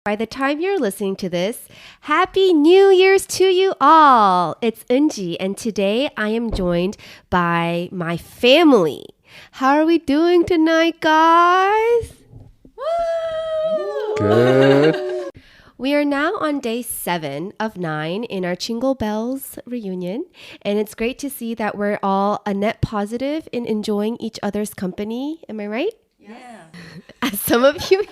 By the time you're listening to this, Happy New Year's to you all! It's Eunjee, and today I am joined by my family. How are we doing tonight, guys? Woo! Good. We are now on day 7 of 9 in our ChingleBells reunion, and it's great to see that we're all a net positive in enjoying each other's company. Am I right? Yeah. As some of you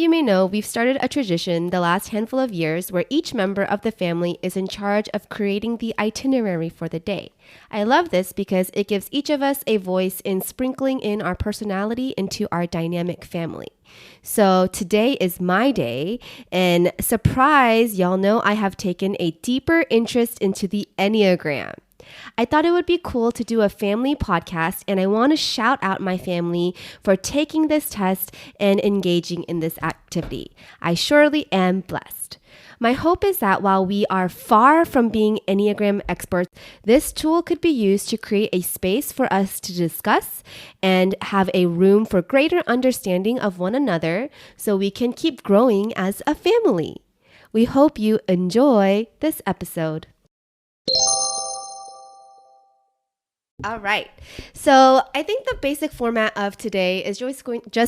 may know, we've started a tradition the last handful of years where each member of the family is in charge of creating the itinerary for the day. I love this because it gives each of us a voice in sprinkling in our personality into our dynamic family. So today is my day, and surprise, y'all know I have taken a deeper interest into the Enneagram. I thought it would be cool to do a family podcast, and I want to shout out my family for taking this test and engaging in this activity. I surely am blessed. My hope is that while we are far from being Enneagram experts, this tool could be used to create a space for us to discuss and have a room for greater understanding of one another so we can keep growing as a family. We hope you enjoy this episode. All right. So I think the basic format of today is just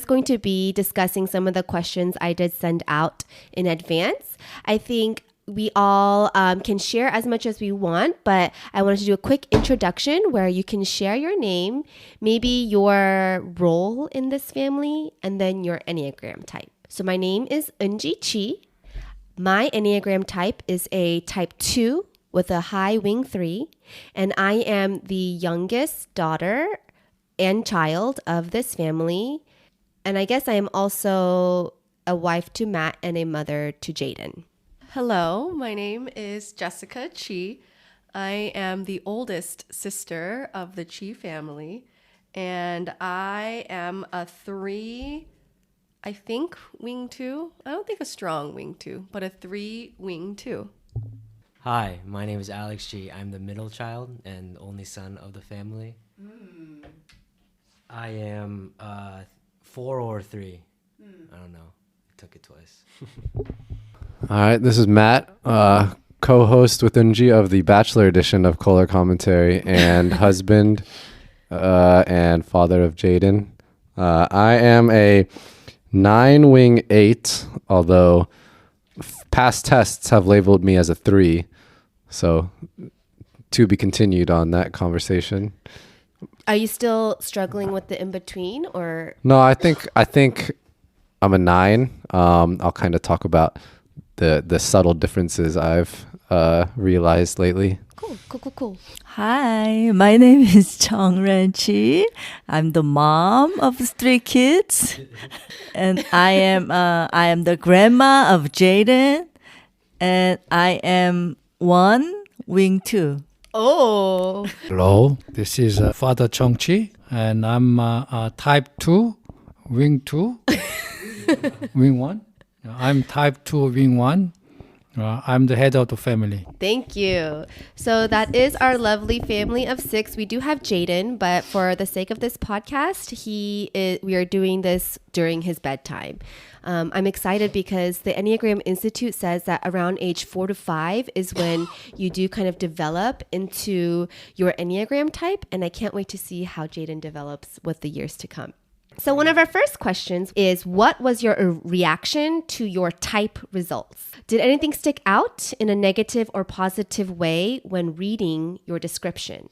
going to be discussing some of the questions I did send out in advance. I think we all can share as much as we want, but I wanted to do a quick introduction where you can share your name, maybe your role in this family, and then your Enneagram type. So my name is Eunjee Chi. My Enneagram type is a type 2 with a high wing 3, and I am the youngest daughter and child of this family. And I guess I am also a wife to Matt and a mother to Jaden. Hello, my name is Jessica Chi. I am the oldest sister of the Chi family, and I am a 3, I think, wing 2. I don't think a strong wing 2, but a 3 wing 2. Hi, my name is Alex G. I'm the middle child and only son of the family. I am 4 or 3. I don't know. I took it twice. All right, this is Matt, co-host with Eunjee of the Bachelor edition of Koller Commentary and husband and father of Jaden. I am a 9 wing 8, although past tests have labeled me as a 3. So to be continued on that conversation. Are you still struggling with the in-between, or? No, I think I'm a 9. I'll kind of talk about the subtle differences I've realized lately. Cool. Hi, my name is Chong Chi. I'm the mom of 3 kids, and I am the grandma of Jaden, and I am 1 wing 2. Oh. Hello, this is Father Chong Chi, and I'm type 2, wing 2, wing 1. I'm type 2, wing 1. I'm the head of the family. Thank you. So that is our lovely family of 6. We do have Jaden, but for the sake of this podcast, we are doing this during his bedtime. I'm excited because the Enneagram Institute says that around age 4 to 5 is when you do kind of develop into your Enneagram type, and I can't wait to see how Jaden develops with the years to come. So one of our first questions is, what was your reaction to your type results? Did anything stick out in a negative or positive way when reading your description?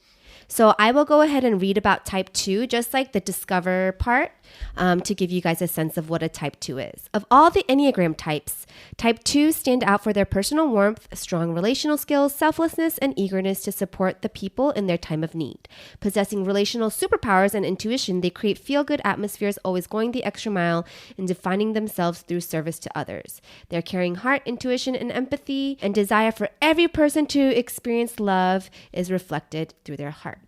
So I will go ahead and read about type 2, just like the discover part, to give you guys a sense of what a type 2 is. Of all the Enneagram types, type 2 stand out for their personal warmth, strong relational skills, selflessness, and eagerness to support the people in their time of need. Possessing relational superpowers and intuition, they create feel-good atmospheres, always going the extra mile and defining themselves through service to others. Their caring heart, intuition, and empathy, and desire for every person to experience love is reflected through their heart.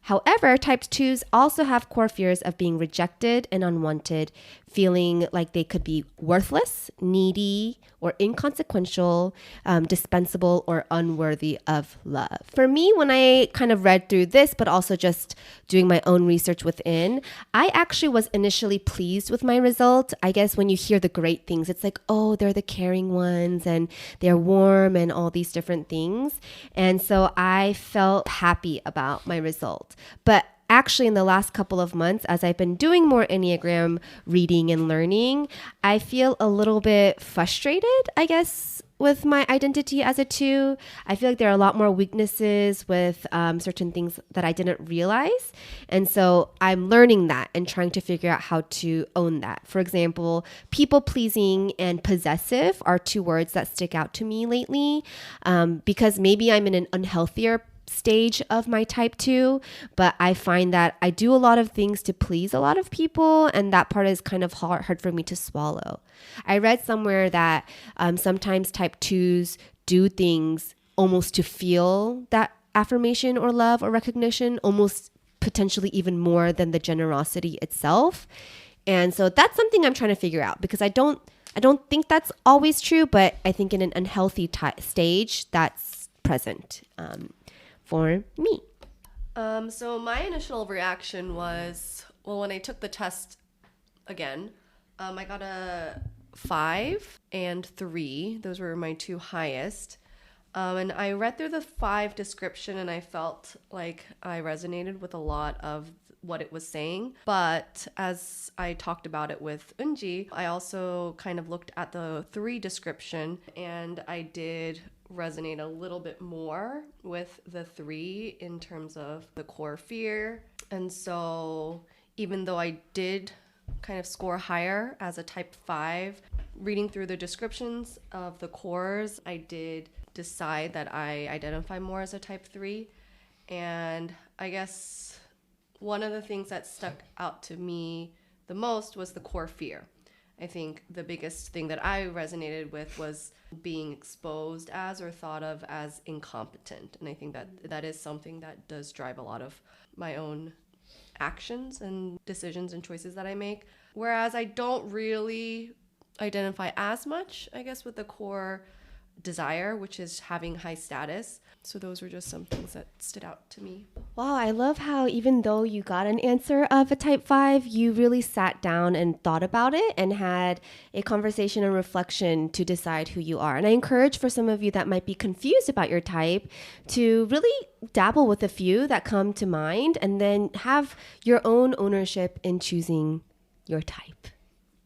However, type 2s also have core fears of being rejected and unwanted, feeling like they could be worthless, needy, or inconsequential, dispensable, or unworthy of love. For me, when I kind of read through this, but also just doing my own research within, I actually was initially pleased with my result. I guess when you hear the great things, it's like, oh, they're the caring ones and they're warm and all these different things. And so I felt happy about my result. But actually, in the last couple of months, as I've been doing more Enneagram reading and learning, I feel a little bit frustrated, I guess, with my identity as a 2. I feel like there are a lot more weaknesses with certain things that I didn't realize. And so I'm learning that and trying to figure out how to own that. For example, people pleasing and possessive are 2 words that stick out to me lately, because maybe I'm in an unhealthier stage of my type 2, but I find that I do a lot of things to please a lot of people, and that part is kind of hard for me to swallow. I read somewhere that sometimes type 2s do things almost to feel that affirmation or love or recognition, almost potentially even more than the generosity itself. And so that's something I'm trying to figure out, because I don't think that's always true, but I think in an unhealthy stage that's present for me. So my initial reaction was, well, when I took the test again, I got a 5 and 3. Those were my 2 highest. And I read through the 5 description and I felt like I resonated with a lot of what it was saying. But as I talked about it with Eunjee, I also kind of looked at the 3 description, and I did resonate a little bit more with the 3 in terms of the core fear. And so even though I did kind of score higher as a type 5, reading through the descriptions of the cores, I did decide that I identify more as a type 3. And I guess one of the things that stuck out to me the most was the core fear. I think the biggest thing that I resonated with was being exposed as or thought of as incompetent. And I think that is something that does drive a lot of my own actions and decisions and choices that I make. Whereas I don't really identify as much, I guess, with the core desire, which is having high status. So those were just some things that stood out to me. Wow, I love how even though you got an answer of a type 5, you really sat down and thought about it and had a conversation and reflection to decide who you are. And I encourage for some of you that might be confused about your type to really dabble with a few that come to mind and then have your own ownership in choosing your type.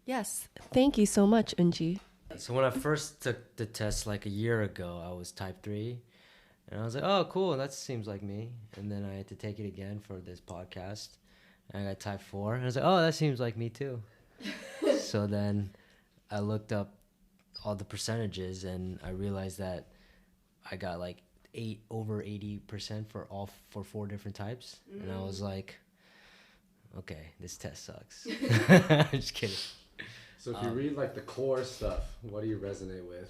Yes, thank you so much, Eunjee. So when I first took the test like a year ago, I was type 3. And I was like, oh, cool, that seems like me. And then I had to take it again for this podcast. And I got type 4. And I was like, oh, that seems like me too. So then I looked up all the percentages and I realized that I got like over 80% for 4 different types. And I was like, okay, this test sucks. I'm just kidding. So if you read like the core stuff, what do you resonate with?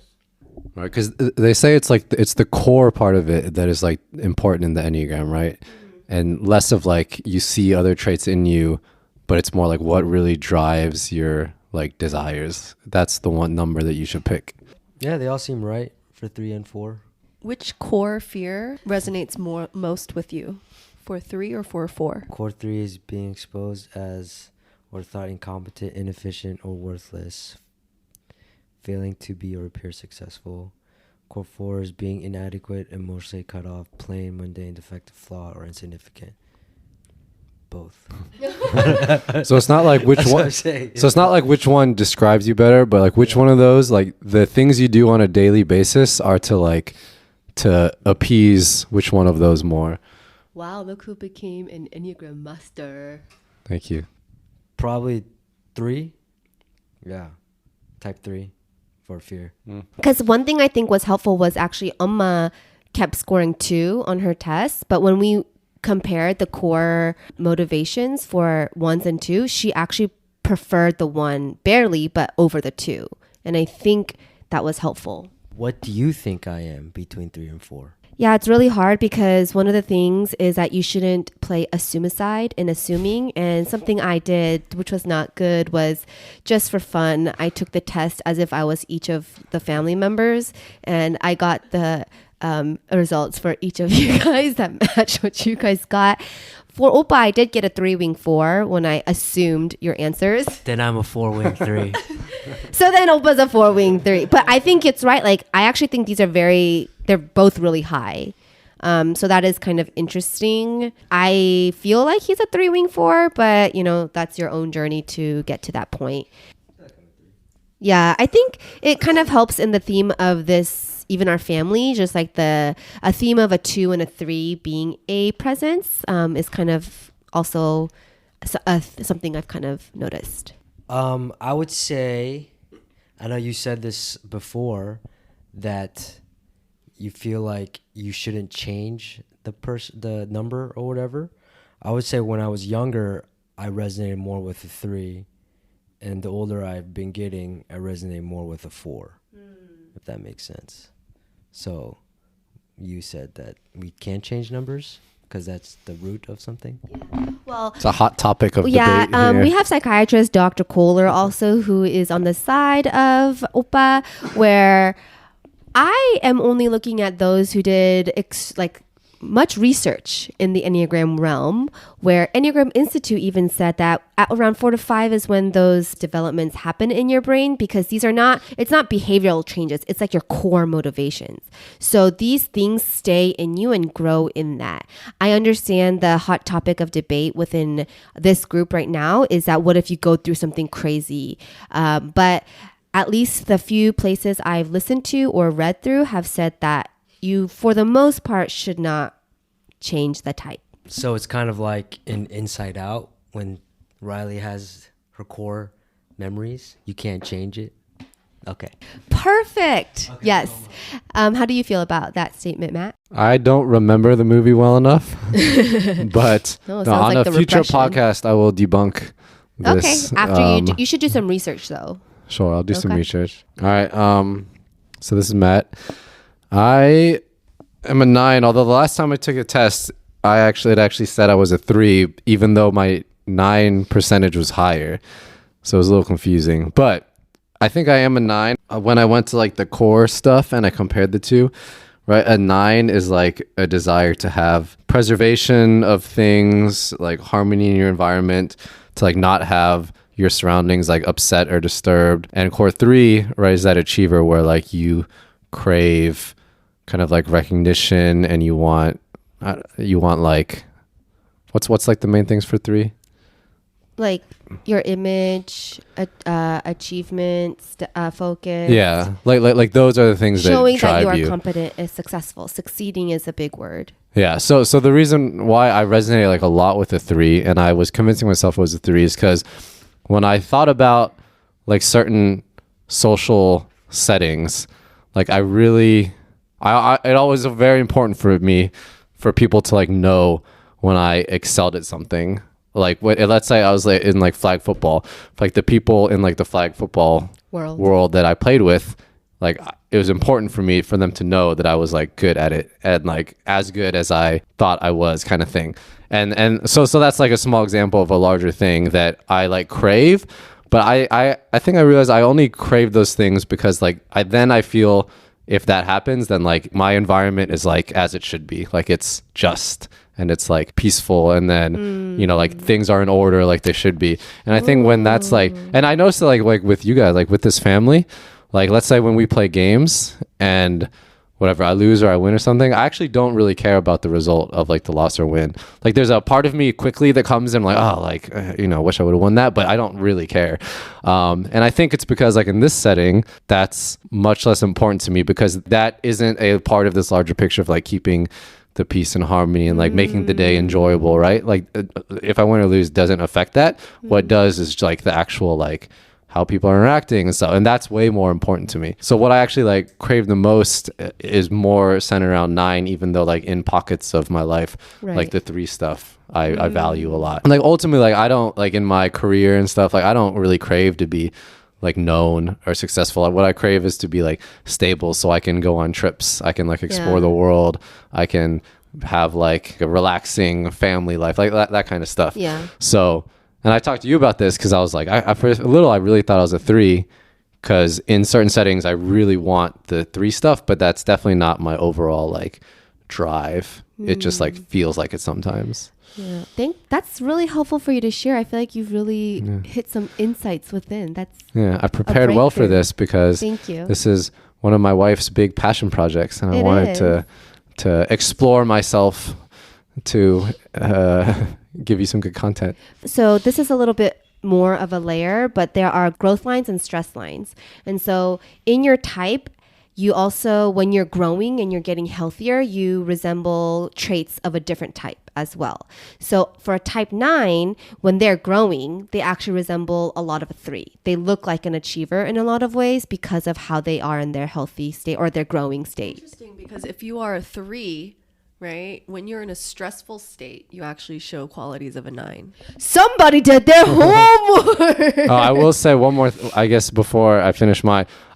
Right, because they say it's like it's the core part of it that is like important in the Enneagram, right? And less of like you see other traits in you, but it's more like what really drives your like desires. That's the one number that you should pick. Yeah, they all seem right for 3 and 4. Which core fear resonates most with you? For 3 or for 4? Core 3 is being exposed as or thought incompetent, inefficient, or worthless, failing to be or appear successul. Core 4 is being inadequate, emotionally cut off, plain, mundane, defective, flawed, or insignificant. Both. So it's not like which one. So it's not like which one describes you better, but like which one of those, like the things you do on a daily basis are to appease which one of those more. Wow, look who became an Enneagram master. Thank you. Probably 3. Yeah. Type 3 for fear. Because one thing I think was helpful was actually Amma kept scoring 2 on her test. But when we compared the core motivations for 1s and 2s, she actually preferred the 1 barely, but over the 2. And I think that was helpful. What do you think I am between 3 and 4? Yeah, it's really hard because one of the things is that you shouldn't play assumicide in assuming. And something I did, which was not good, was just for fun, I took the test as if I was each of the family members. And I got the results for each of you guys that match what you guys got. For Oppa, I did get a 3-wing 4 when I assumed your answers. Then I'm a 4-wing 3. So then Oppa's a 4-wing 3. But I think it's right. Like, I actually think these are they're both really high. So that is kind of interesting. I feel like he's a 3-wing 4, but that's your own journey to get to that point. Yeah, I think it kind of helps in the theme of this, even our family, just like a theme of a 2 and a 3 being a presence is kind of also something I've kind of noticed. I would say, I know you said this before, that you feel like you shouldn't change the number or whatever. I would say when I was younger, I resonated more with a 3, and the older I've been getting, I resonate more with a 4, if that makes sense. So you said that we can't change numbers because that's the root of something? Well, It's a hot topic of yeah, debate here. we have psychiatrist Dr. Koller also, who is on the side of Oppa, where I am only looking at those who did much research in the Enneagram realm, where Enneagram Institute even said that at around 4 to 5 is when those developments happen in your brain, because it's not behavioral changes. It's like your core motivations. So these things stay in you and grow in that. I understand the hot topic of debate within this group right now is that what if you go through something crazy? But at least the few places I've listened to or read through have said that you, for the most part, should not change the type. So it's kind of like in Inside Out when Riley has her core memories. You can't change it. Okay. Perfect. Okay, yes. How do you feel about that statement, Matt? I don't remember the movie well enough, but on like a future podcast, I will debunk this. Okay. After you should do some research though. Sure, I'll do some research. All right. So this is Matt. I am a 9, although the last time I took a test, it actually said I was a 3, even though my 9 percentage was higher. So it was a little confusing. But I think I am a 9. When I went to like the core stuff and I compared the two, right? A 9 is like a desire to have preservation of things, like harmony in your environment, to like not have your surroundings like upset or disturbed. And core 3, right, is that achiever where like you crave kind of like recognition, and you want like what's like the main things for 3? Like your image, achievements, focus. Yeah, like those are the things showing that drive that you are competent and successful. Succeeding is a big word. Yeah, so the reason why I resonated like a lot with a 3, and I was convincing myself it was a 3, is because when I thought about like certain social settings, like it always was very important for me for people to like know when I excelled at something. Like let's say I was like in like flag football, like the people in like the flag football world that I played with, like it was important for them to know that I was like good at it, and like as good as I thought I was, kind of thing. And so that's like a small example of a larger thing that I like crave. But I think I realized I only crave those things because like I feel if that happens, then like my environment is like as it should be, like it's just, and it's like peaceful, and then like things are in order like they should be. And I think when that's like, and I noticed that like with you guys, like with this family, like let's say when we play games and whatever, I lose or I win or something, I actually don't really care about the result of like the loss or win. Like there's a part of me quickly that comes in like, oh, like, wish I would have won that, but I don't really care. And I think it's because like in this setting, that's much less important to me, because that isn't a part of this larger picture of like keeping the peace and harmony and like making the day enjoyable, right? Like if I win or lose doesn't affect that. What does is like the actual like how people are interacting and stuff, and that's way more important to me. So what I actually like crave the most is more centered around 9, even though like in pockets of my life, like the 3 stuff I value a lot. And like ultimately, like I don't like in my career and stuff, like I don't really crave to be like known or successful. What I crave is to be like stable, so I can go on trips, I can like explore the world, I can have like a relaxing family life, like that kind of stuff. Yeah. So, and I talked to you about this because I was like, I for a little I really thought I was a 3, because in certain settings I really want the 3 stuff, but that's definitely not my overall like drive. It just like feels like it sometimes. Yeah, that's really helpful for you to share. I feel like you've really hit some insights within. I prepared well for breakthrough. this because Thank you. this is one of my wife's big passion projects, and I It wanted is. to explore myself to give you some good content. So this is a little bit more of a layer, but there are growth lines and stress lines. And so in your type, you also, when you're growing and you're getting healthier, you resemble traits of a different type as well. So for a type 9, when they're growing, they actually resemble a lot of a 3. They look like an achiever in a lot of ways because of how they are in their healthy state or their growing state. Interesting, because if you are a 3, right, when you're in a stressful state, you actually show qualities of a 9. Somebody did their homework. I will say one more, I guess, before I finish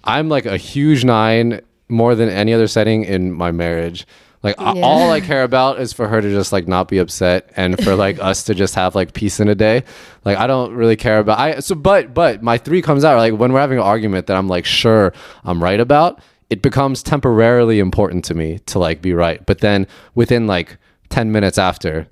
I'm like a huge 9 more than any other setting in my marriage. Like all I care about is for her to just like not be upset, and for like us to just have like peace in a day. Like I don't really care about but my 3 comes out like when we're having an argument that I'm like sure I'm right about, it becomes temporarily important to me to like be right. But then within like 10 minutes after,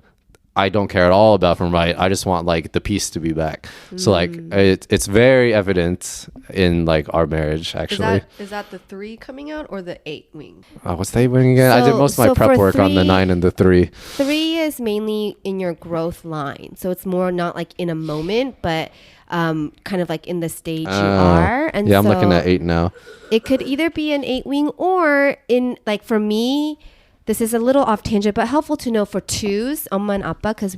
I don't care at all about if I'm right. I just want like the peace to be back. So like it's very evident in like our marriage actually. Is that the 3 coming out or the 8 wing? What's the 8 wing again? I did most of my prep for work on the 9 and the 3. 3 is mainly in your growth line. So it's more not like in a moment, but kind of like in the stage you are. And yeah, I'm so looking at 8 now. it could either be an 8 wing or in like for me, this is a little off tangent, but helpful to know for 2s, Amma and Appa, because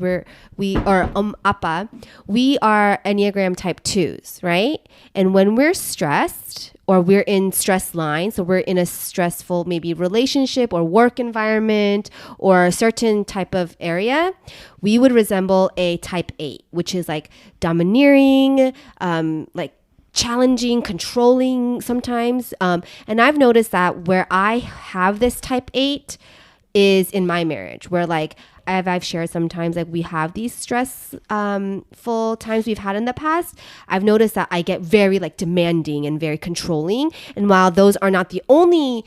Appa, we are Enneagram type 2s, right? And when we're stressed or we're in stress line, so we're in a stressful maybe relationship or work environment or a certain type of area, we would resemble a type 8, which is like domineering, like challenging, controlling sometimes. And I've noticed that where I have this type 8 is in my marriage, where like I've shared sometimes like we have these stressful times we've had in the past. I've noticed that I get very like demanding and very controlling. And while those are not the only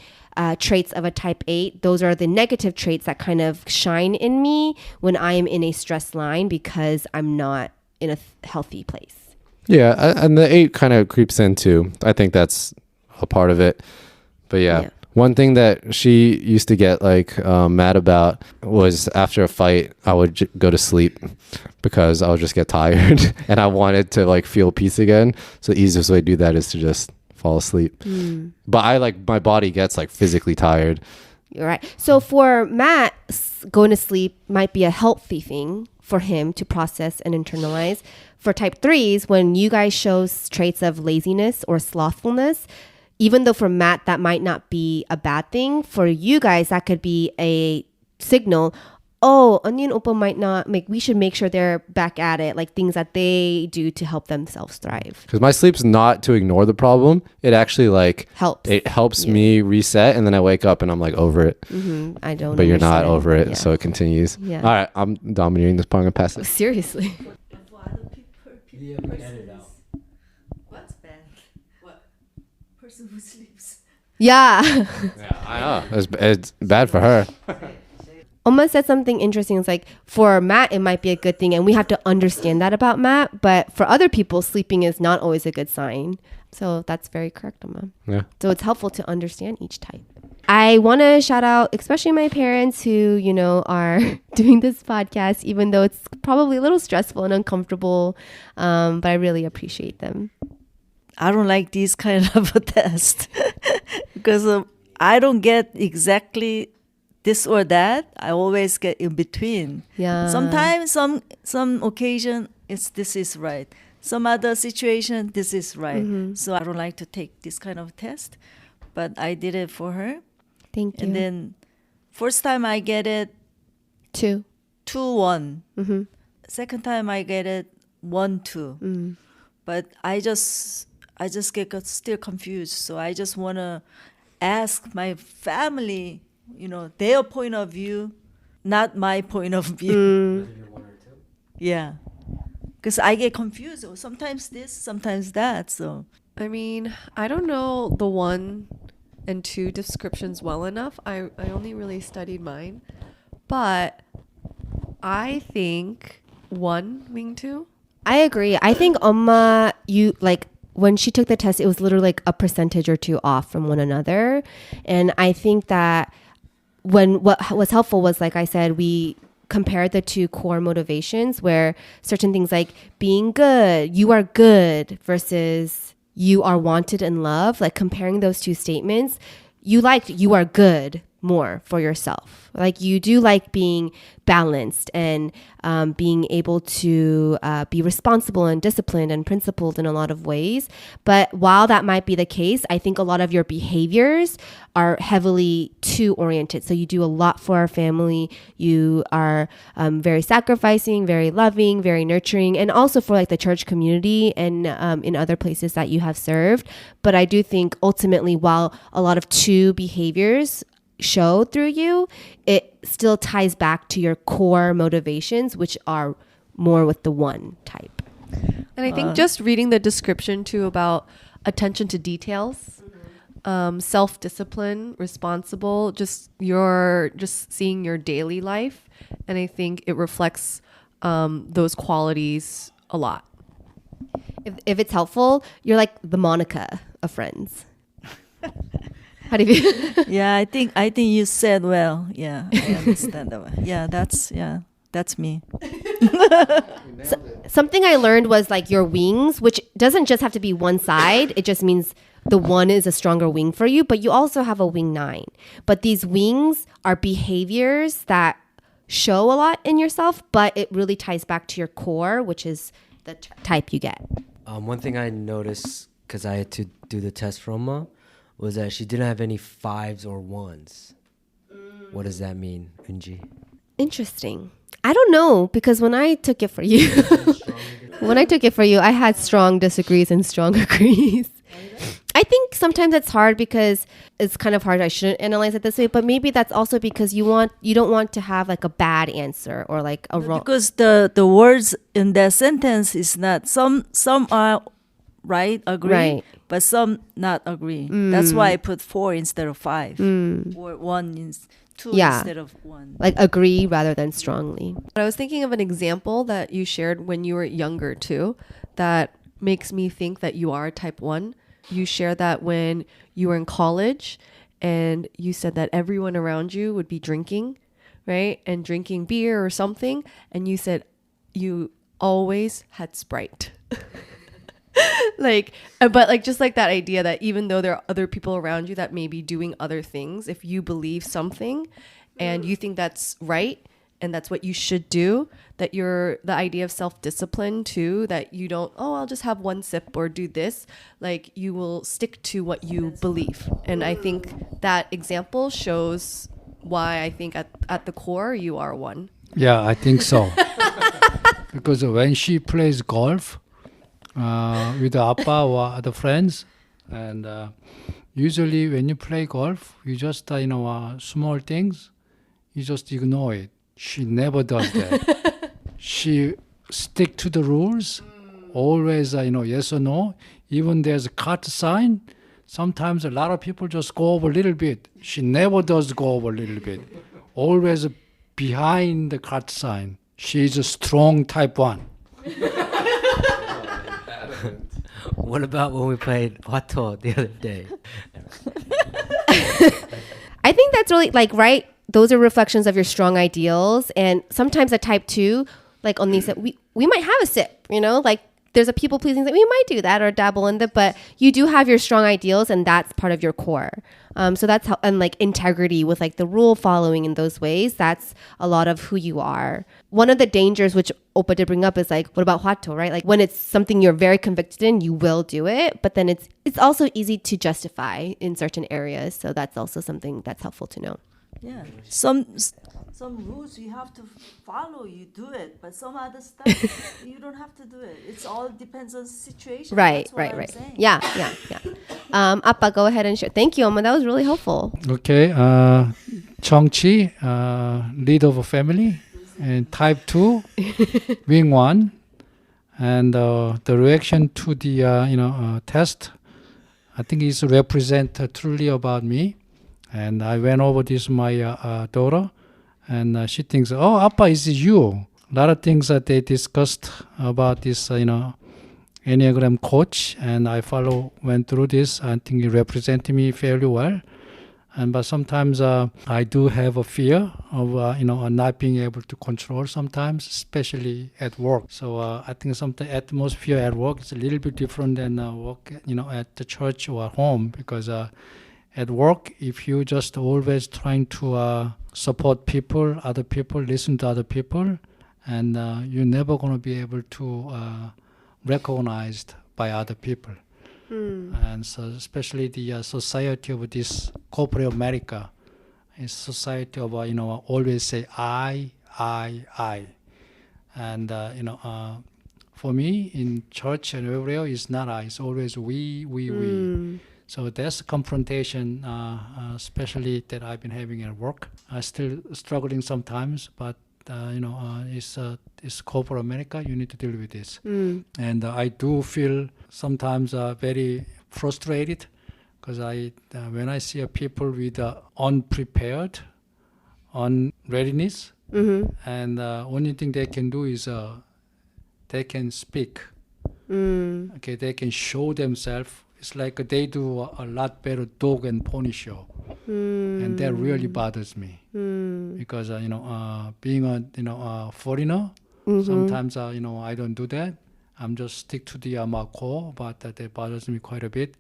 traits of a type 8, those are the negative traits that kind of shine in me when I am in a stress line because I'm not in a healthy place. Yeah, and the 8 kind of creeps in too. I think that's a part of it. But yeah. One thing that she used to get like mad about was after a fight, I would go to sleep because I would just get tired and I wanted to like feel peace again. So the easiest way to do that is to just fall asleep. But I like my body gets like physically tired. You're right. So for Matt, going to sleep might be a healthy thing for him to process and internalize. For type 3s, when you guys show traits of laziness or slothfulness, even though for Matt that might not be a bad thing, for you guys that could be a signal. Oh, Onion Oppa might not we should make sure they're back at it, like things that they do to help themselves thrive. Because my sleep's not to ignore the problem. It actually like helps. It helps me reset, and then I wake up and I'm like over it. I don't. But you're not understand. over it, Yeah. so it continues. Yeah. All right, I'm dominating this part. I'm gonna pass it. Seriously. Yeah, we can edit out. What's bad? What? Person who sleeps. Yeah. I know it's bad for her. Oma said something interesting. It's like for Matt, it might be a good thing, and we have to understand that about Matt. But for other people, sleeping is not always a good sign. So that's very correct, Oma. Yeah. So it's helpful to understand each type. I want to shout out, especially my parents who, are doing this podcast, even though it's probably a little stressful and uncomfortable. But I really appreciate them. I don't like this kind of a test because I don't get exactly this or that. I always get in between. Yeah. Sometimes, some occasion, this is right. Some other situation, this is right. So I don't like to take this kind of test, but I did it for her. Thank you. And then first time I get it 2. 2-1. Second time I get it 1-2. But I I just get still confused. So I just want to ask my family, their point of view, not my point of view. Yeah. Because I get confused. Sometimes this, sometimes that. So I mean, I don't know the 1 and 2 descriptions well enough. I only really studied mine. But I think 1 wing 2. I agree. I think 엄마, you like when she took the test, it was literally like a percentage or 2 off from one another. And I think that what was helpful was, like I said, we compared the 2 core motivations where certain things like being good, you are good versus you are wanted and loved, like comparing those 2 statements, you are good more for yourself. Like you do like being balanced and being able to be responsible and disciplined and principled in a lot of ways. But while that might be the case, I think a lot of your behaviors are heavily 2 oriented. So you do a lot for our family. You are very sacrificing, very loving, very nurturing, and also for like the church community and in other places that you have served. But I do think ultimately, while a lot of 2 behaviors show through you, it still ties back to your core motivations, which are more with the 1 type. And I think just reading the description too about attention to details, self-discipline, responsible, just seeing your daily life. And I think it reflects those qualities a lot. If it's helpful, you're like the Monica of Friends. How do you feel? yeah, I think you said well. Yeah, I understand that one. Yeah, that's me. Something I learned was like your wings, which doesn't just have to be one side. It just means the 1 is a stronger wing for you, but you also have a wing 9. But these wings are behaviors that show a lot in yourself, but it really ties back to your core, which is the type you get. One thing I noticed, because I had to do the test for Oma, was that she didn't have any 5s or 1s. What does that mean, Eunjee? Interesting. I don't know, because when I took it for you, I had strong disagrees and strong agrees. I think sometimes it's hard because it's kind of hard. I shouldn't analyze it this way, but maybe that's also because you don't want to have like a bad answer or like a wrong. Because the words in that sentence is not some are right, agree, Right. but some not agree. That's why I put 4 instead of 5, or 1 is 2 instead of 1. Like agree rather than strongly. But I was thinking of an example that you shared when you were younger too, that makes me think that you are type 1. You shared that when you were in college and you said that everyone around you would be drinking, right? And drinking beer or something. And you said you always had Sprite. But just like that idea that even though there are other people around you that may be doing other things, if you believe something and you think that's right and that's what you should do, that the idea of self-discipline too, that you don't, I'll just have 1 sip or do this, like you will stick to what you believe. And I think that example shows why I think at the core you are 1. Yeah, I think so. Because when she plays golf with the appa or other friends, and usually when you play golf, you just small things, you just ignore it. She never does that. She stick to the rules, always yes or no. Even there's a cut sign. Sometimes a lot of people just go over a little bit. She never does go over a little bit. Always behind the cut sign. She's a strong type 1. What about when we played Hwato the other day? I think that's really right. Those are reflections of your strong ideals. And sometimes a type 2, like Onni said, we might have a sip, like there's a people pleasing that we might do that or dabble in that, but you do have your strong ideals and that's part of your core. So that's how, and integrity with the rule following in those ways, that's a lot of who you are. One of the dangers, which Oppa did bring up, is what about Hwato, right? When it's something you're very convicted in, you will do it, but then it's also easy to justify in certain areas. So that's also something that's helpful to know. Yeah. Some rules you have to follow, you do it, but some other stuff you don't have to do it. It's all depends on the situation. Right, That's what I'm right. saying. Yeah. Appa, go ahead and share. Thank you, Oma. That was really helpful. Okay, Chong Chi, leader of a family, and type 2, wing 1, and the reaction to the test, I think is represent truly about me. And I went over this with my daughter, and she thinks, oh, Appa, is it you? A lot of things that they discussed about this, Enneagram Coach, and I went through this. I think it represented me fairly well. But sometimes I do have a fear of not being able to control sometimes, especially at work. So I think sometimes atmosphere at work is a little bit different than work, at the church or at home, because at work, if you just always trying to support people, other people, listen to other people, and you're never going to be able to recognized by other people. And so especially the society of this corporate America is society of always say I, and for me in church and everywhere it's not I, it's always we. So that's a confrontation, especially that I've been having at work. I'm still struggling sometimes, but it's corporate America. You need to deal with this, and I do feel sometimes very frustrated because when I see people with unprepared, unreadiness, and only thing they can do is they can speak. Okay, they can show themselves. It's like they do a lot better dog and pony show, and that really bothers me because being a foreigner, sometimes I don't do that. I'm just stick to the my core, but that bothers me quite a bit,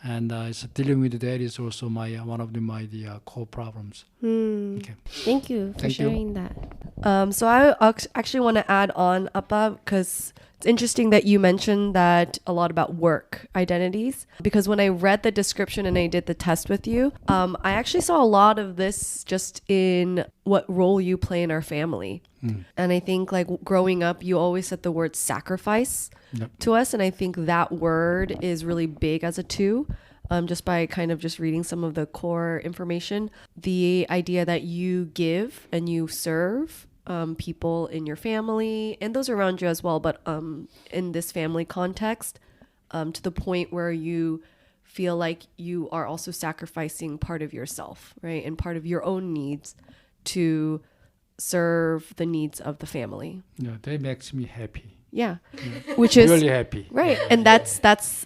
and it's dealing with that is also one of my core problems. Okay. Thank you for sharing that. So I actually want to add on, Appa, because it's interesting that you mentioned that a lot about work identities, because when I read the description and I did the test with you, I actually saw a lot of this just in what role you play in our family. And I think like growing up, you always said the word sacrifice to us. And I think that word is really big as a 2. Just by kind of just reading some of the core information, the idea that you give and you serve people in your family and those around you as well, but in this family context, to the point where you feel like you are also sacrificing part of yourself, right? And part of your own needs to serve the needs of the family. Yeah, that makes me happy. Yeah. Which is really happy. Right. And that's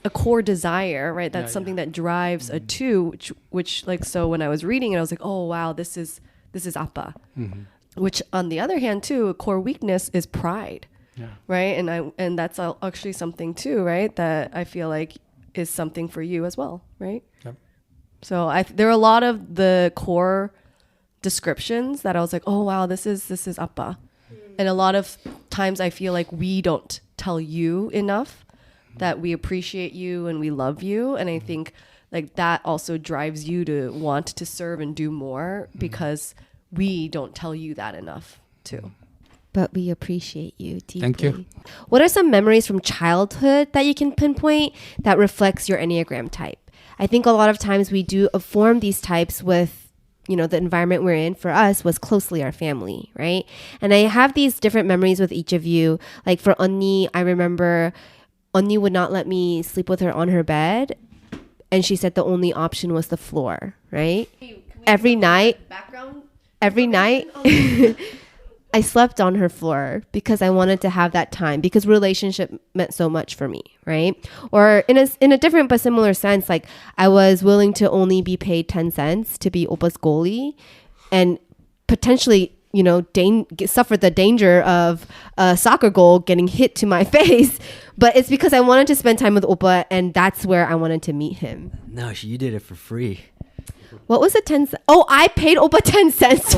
a core desire, right? That's something that drives a 2, which like, so when I was reading it, I was like, oh wow, this is Appa. Which on the other hand too, a core weakness is pride. Right? And that's actually something too, right? That I feel like is something for you as well, right? Yep. So there are a lot of the core descriptions that I was like, oh wow, this is Appa. And a lot of times I feel like we don't tell you enough that we appreciate you and we love you. And I think like that also drives you to want to serve and do more because we don't tell you that enough too. But we appreciate you deeply. Thank you. What are some memories from childhood that you can pinpoint that reflects your Enneagram type? I think a lot of times we do form these types with the environment we're in. For us was closely our family, right? And I have these different memories with each of you. Like for Unni, I remember Unni would not let me sleep with her on her bed. And she said the only option was the floor, right? Every night, I slept on her floor because I wanted to have that time, because relationship meant so much for me, right? Or in a different but similar sense, like I was willing to only be paid 10 cents to be Oppa's goalie and potentially, suffer the danger of a soccer goal getting hit to my face. But it's because I wanted to spend time with Oppa, and that's where I wanted to meet him. No, you did it for free. What was it? 10 cents? Oh, I paid Oppa 10 cents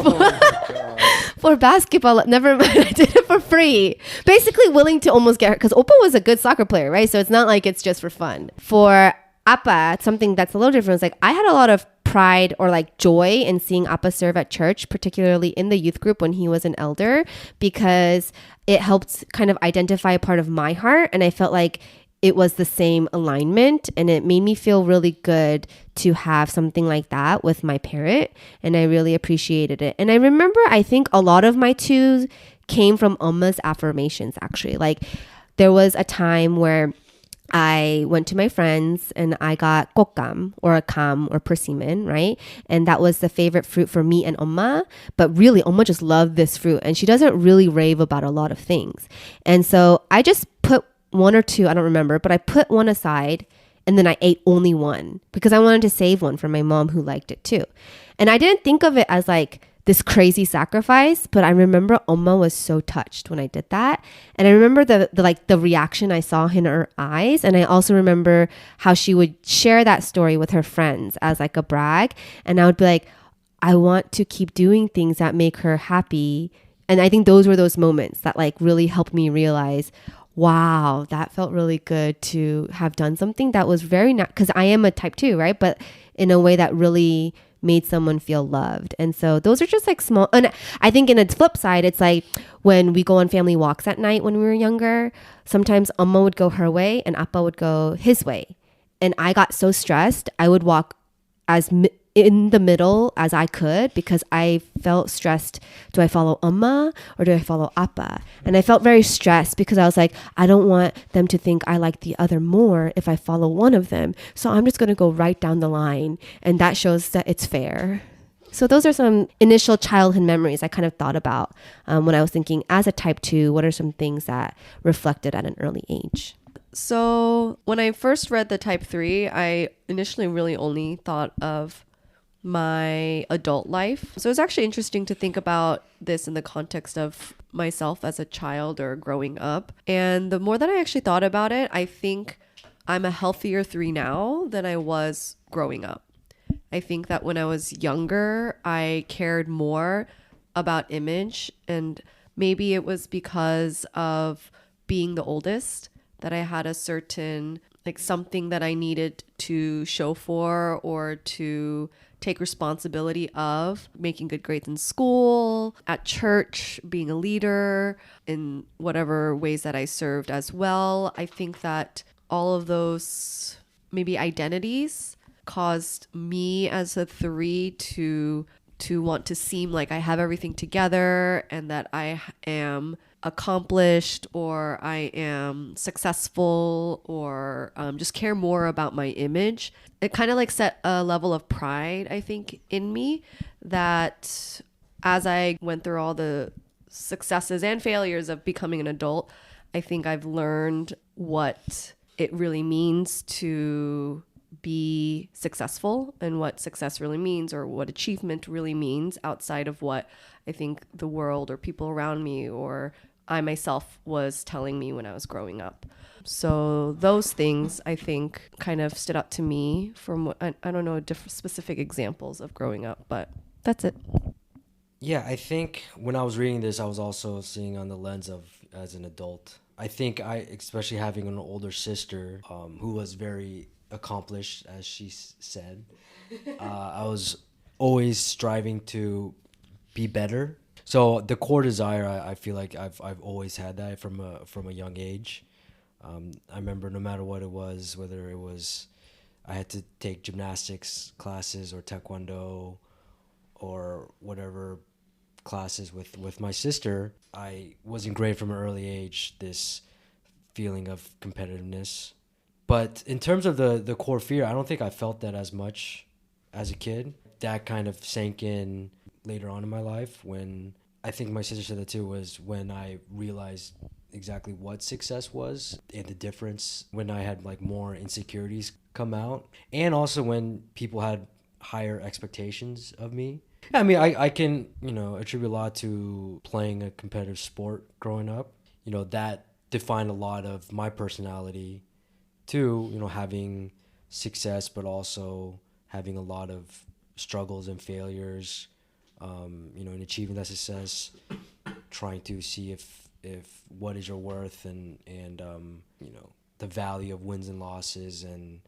for basketball. Never mind. I did it for free. Basically willing to almost get her, because Oppa was a good soccer player, right? So it's not like it's just for fun. For Appa, something that's a little different is like I had a lot of pride or like joy in seeing Appa serve at church, particularly in the youth group when he was an elder, because it helped kind of identify a part of my heart. And I felt like it was the same alignment, and it made me feel really good to have something like that with my parent. And I really appreciated it. And I remember, I think a lot of my twos came from Omma's affirmations, actually. Like there was a time where I went to my friends and I got kokam or a kam or persimmon, right? And that was the favorite fruit for me and Omma. But really, Omma just loved this fruit and she doesn't really rave about a lot of things. And so I just put one or two, I don't remember, but I put one aside and then I ate only one because I wanted to save one for my mom who liked it too. And I didn't think of it as like this crazy sacrifice, but I remember Omma was so touched when I did that. And I remember the reaction I saw in her eyes. And I also remember how she would share that story with her friends as like a brag. And I would be like, I want to keep doing things that make her happy. And I think those were those moments that like really helped me realize, wow, that felt really good to have done something that was very, because I am a type 2, right? But in a way that really made someone feel loved. And so those are just like small. And I think in its flip side, it's like when we go on family walks at night when we were younger, sometimes Amma would go her way and Appa would go his way. And I got so stressed, I would walk as in the middle as I could because I felt stressed. Do I follow Amma or do I follow Appa? And I felt very stressed because I was like, I don't want them to think I like the other more if I follow one of them. So I'm just going to go right down the line. And that shows that it's fair. So those are some initial childhood memories I kind of thought about when I was thinking as a type 2, what are some things that reflected at an early age? So when I first read the type 3, I initially really only thought of my adult life. So it's actually interesting to think about this in the context of myself as a child or growing up. And the more that I actually thought about it, I think I'm a healthier 3 now than I was growing up. I think that when I was younger, I cared more about image, and maybe it was because of being the oldest that I had a certain like something that I needed to show for or to take responsibility of, making good grades in school, at church, being a leader, in whatever ways that I served as well. I think that all of those maybe identities caused me as a 3 to want to seem like I have everything together and that I am accomplished or I am successful or just care more about my image. It kind of like set a level of pride, I think, in me that as I went through all the successes and failures of becoming an adult, I think I've learned what it really means to be successful and what success really means or what achievement really means outside of what I think the world or people around me or I myself was telling me when I was growing up. So those things I think kind of stood out to me from I don't know different specific examples of growing up, but that's it. Yeah, I think when I was reading this, I was also seeing on the lens of as an adult. I think especially having an older sister who was very accomplished, as she said, I was always striving to be better. So the core desire, I feel like I've always had that from a young age. I remember no matter what it was, whether it was I had to take gymnastics classes or taekwondo or whatever classes with my sister, I was engraved from an early age this feeling of competitiveness. But in terms of the core fear, I don't think I felt that as much as a kid. That kind of sank in later on in my life when I think my sister said that too, was when I realized exactly what success was and the difference when I had like more insecurities come out, and also when people had higher expectations of me. I mean, I can, attribute a lot to playing a competitive sport growing up. That defined a lot of my personality too, having success, but also having a lot of struggles and failures, in achieving that success, trying to see if what is your worth and the value of wins and losses and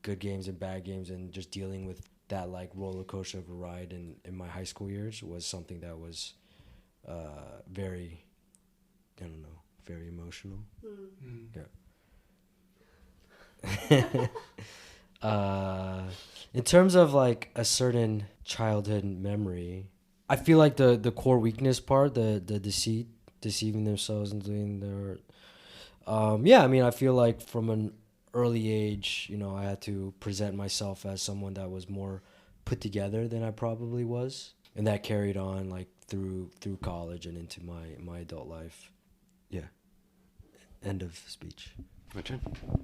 good games and bad games, and just dealing with that like roller coaster of a ride in my high school years was something that was very, I don't know, very emotional. Yeah. In terms of like a certain childhood memory, I feel like the core weakness part, the deceiving themselves and doing their, I mean, I feel like from an early age, you know, I had to present myself as someone that was more put together than I probably was, and that carried on like through college and into my adult life. Yeah. End of speech. Richard?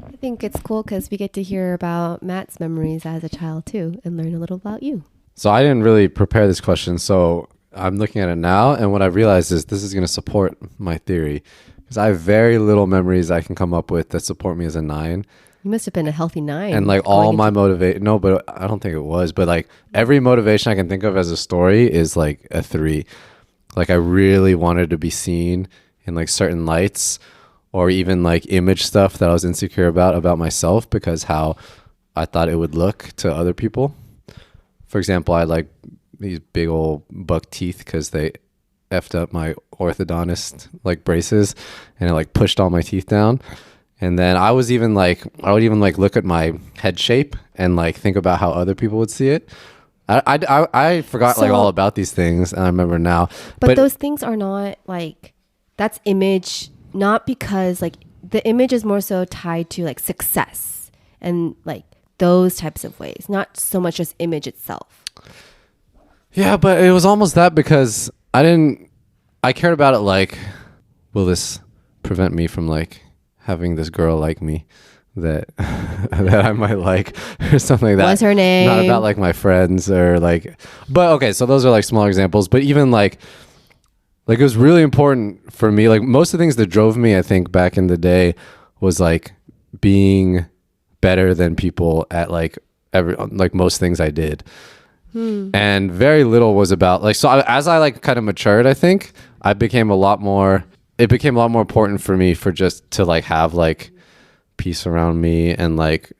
I think it's cool because we get to hear about Matt's memories as a child too and learn a little about you. So I didn't really prepare this question, so I'm looking at it now, and what I realized is this is going to support my theory, because I have very little memories I can come up with that support me as a 9. You must have been a healthy 9. And like all my motivation, no, but I don't think it was, but like every motivation I can think of as a story is like a 3. Like I really wanted to be seen in like certain lights, or even like image stuff that I was insecure about myself, because how I thought it would look to other people. For example, I had like these big old buck teeth because they effed up my orthodontist like braces, and it like pushed all my teeth down. And then I would even like look at my head shape and like think about how other people would see it. I forgot like all about these things, and I remember now. But those things are not like, that's image, not because like the image is more so tied to like success and like those types of ways, not so much as image itself. Yeah, but it was almost that, because I cared about it like, will this prevent me from like having this girl like me that that I might like, or something like that. What's her name? Not about like my friends or like, but okay, so those are like small examples. But even like it was really important for me. Like most of the things that drove me, I think back in the day, was like being better than people at like most things I did. And very little was about like, so as I like kind of matured, I think it became a lot more important for me for just to like have like peace around me, and like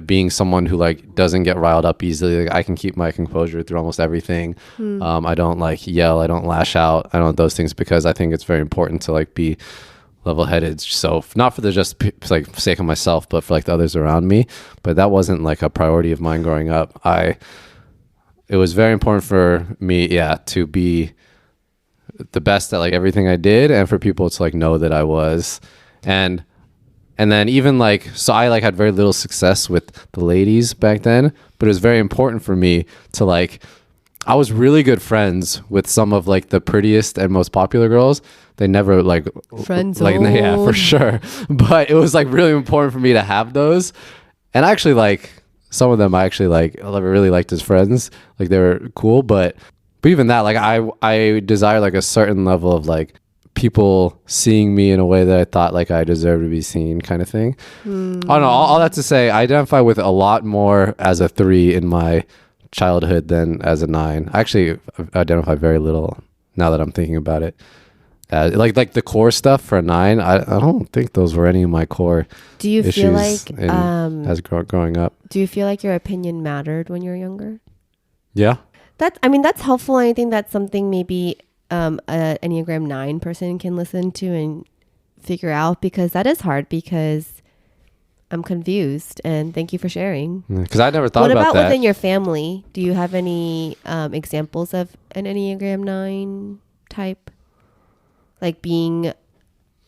being someone who like doesn't get riled up easily. Like I can keep my composure through almost everything. I don't like yell, I don't lash out, I don't those things, because I think it's very important to like be level-headed. So not for the just like sake of myself, but for like the others around me. But that wasn't like a priority of mine growing up. It was very important for me, to be the best at like everything I did, and for people to like know that I was. And then even like, so I like had very little success with the ladies back then, but it was very important for me to like, I was really good friends with some of like the prettiest and most popular girls. They never like friends, like, yeah, for sure. But it was like really important for me to have those. And actually like some of them I actually like really liked as friends. Like they were cool, but even that, like I desire like a certain level of like people seeing me in a way that I thought like I deserve to be seen, kind of thing. I don't know. All that to say, I identify with a lot more as a 3 in my childhood than as a 9. I actually identify very little now that I'm thinking about it. Like the core stuff for a 9, I don't think those were any of my core. Do you feel like as growing up? Do you feel like your opinion mattered when you were younger? Yeah. That's helpful. I think that's something maybe an Enneagram 9 person can listen to and figure out, because that is hard, because I'm confused, and thank you for sharing. Because I never thought about that. What about within your family? Do you have any examples of an Enneagram 9 type? Like being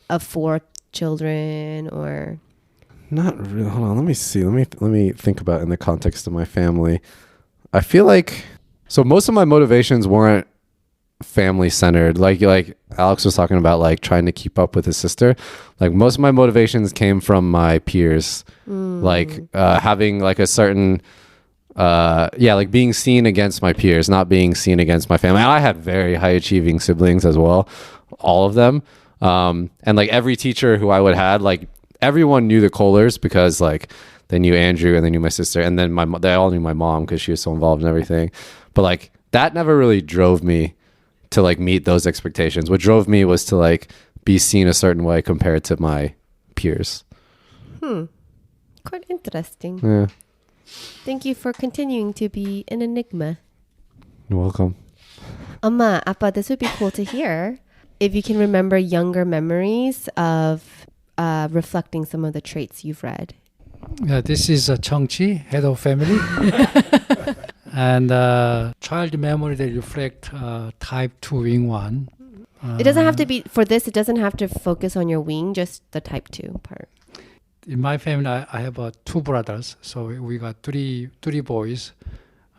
of 4 children, or? Not really. Hold on. Let me see. Let me think about it in the context of my family. I feel like, so most of my motivations weren't family centered. Like Alex was talking about, like trying to keep up with his sister. Like most of my motivations came from my peers, like having like a certain, like being seen against my peers, not being seen against my family. And I had very high achieving siblings as well, all of them. And like every teacher who I would had, like everyone knew the Kollers, because like they knew Andrew and they knew my sister, and then they all knew my mom because she was so involved in everything. But like that never really drove me to like meet those expectations. What drove me was to like be seen a certain way compared to my peers. Quite interesting. Yeah. Thank you for continuing to be an enigma. You're welcome. Amma, Appa, this would be cool to hear if you can remember younger memories of reflecting some of the traits you've read. Yeah, this is Chong Chi, head of family. And child memory that reflect type 2 wing 1. It doesn't have to be, for this, it doesn't have to focus on your wing, just the type 2 part. In my family, I have 2 brothers, so we got three boys.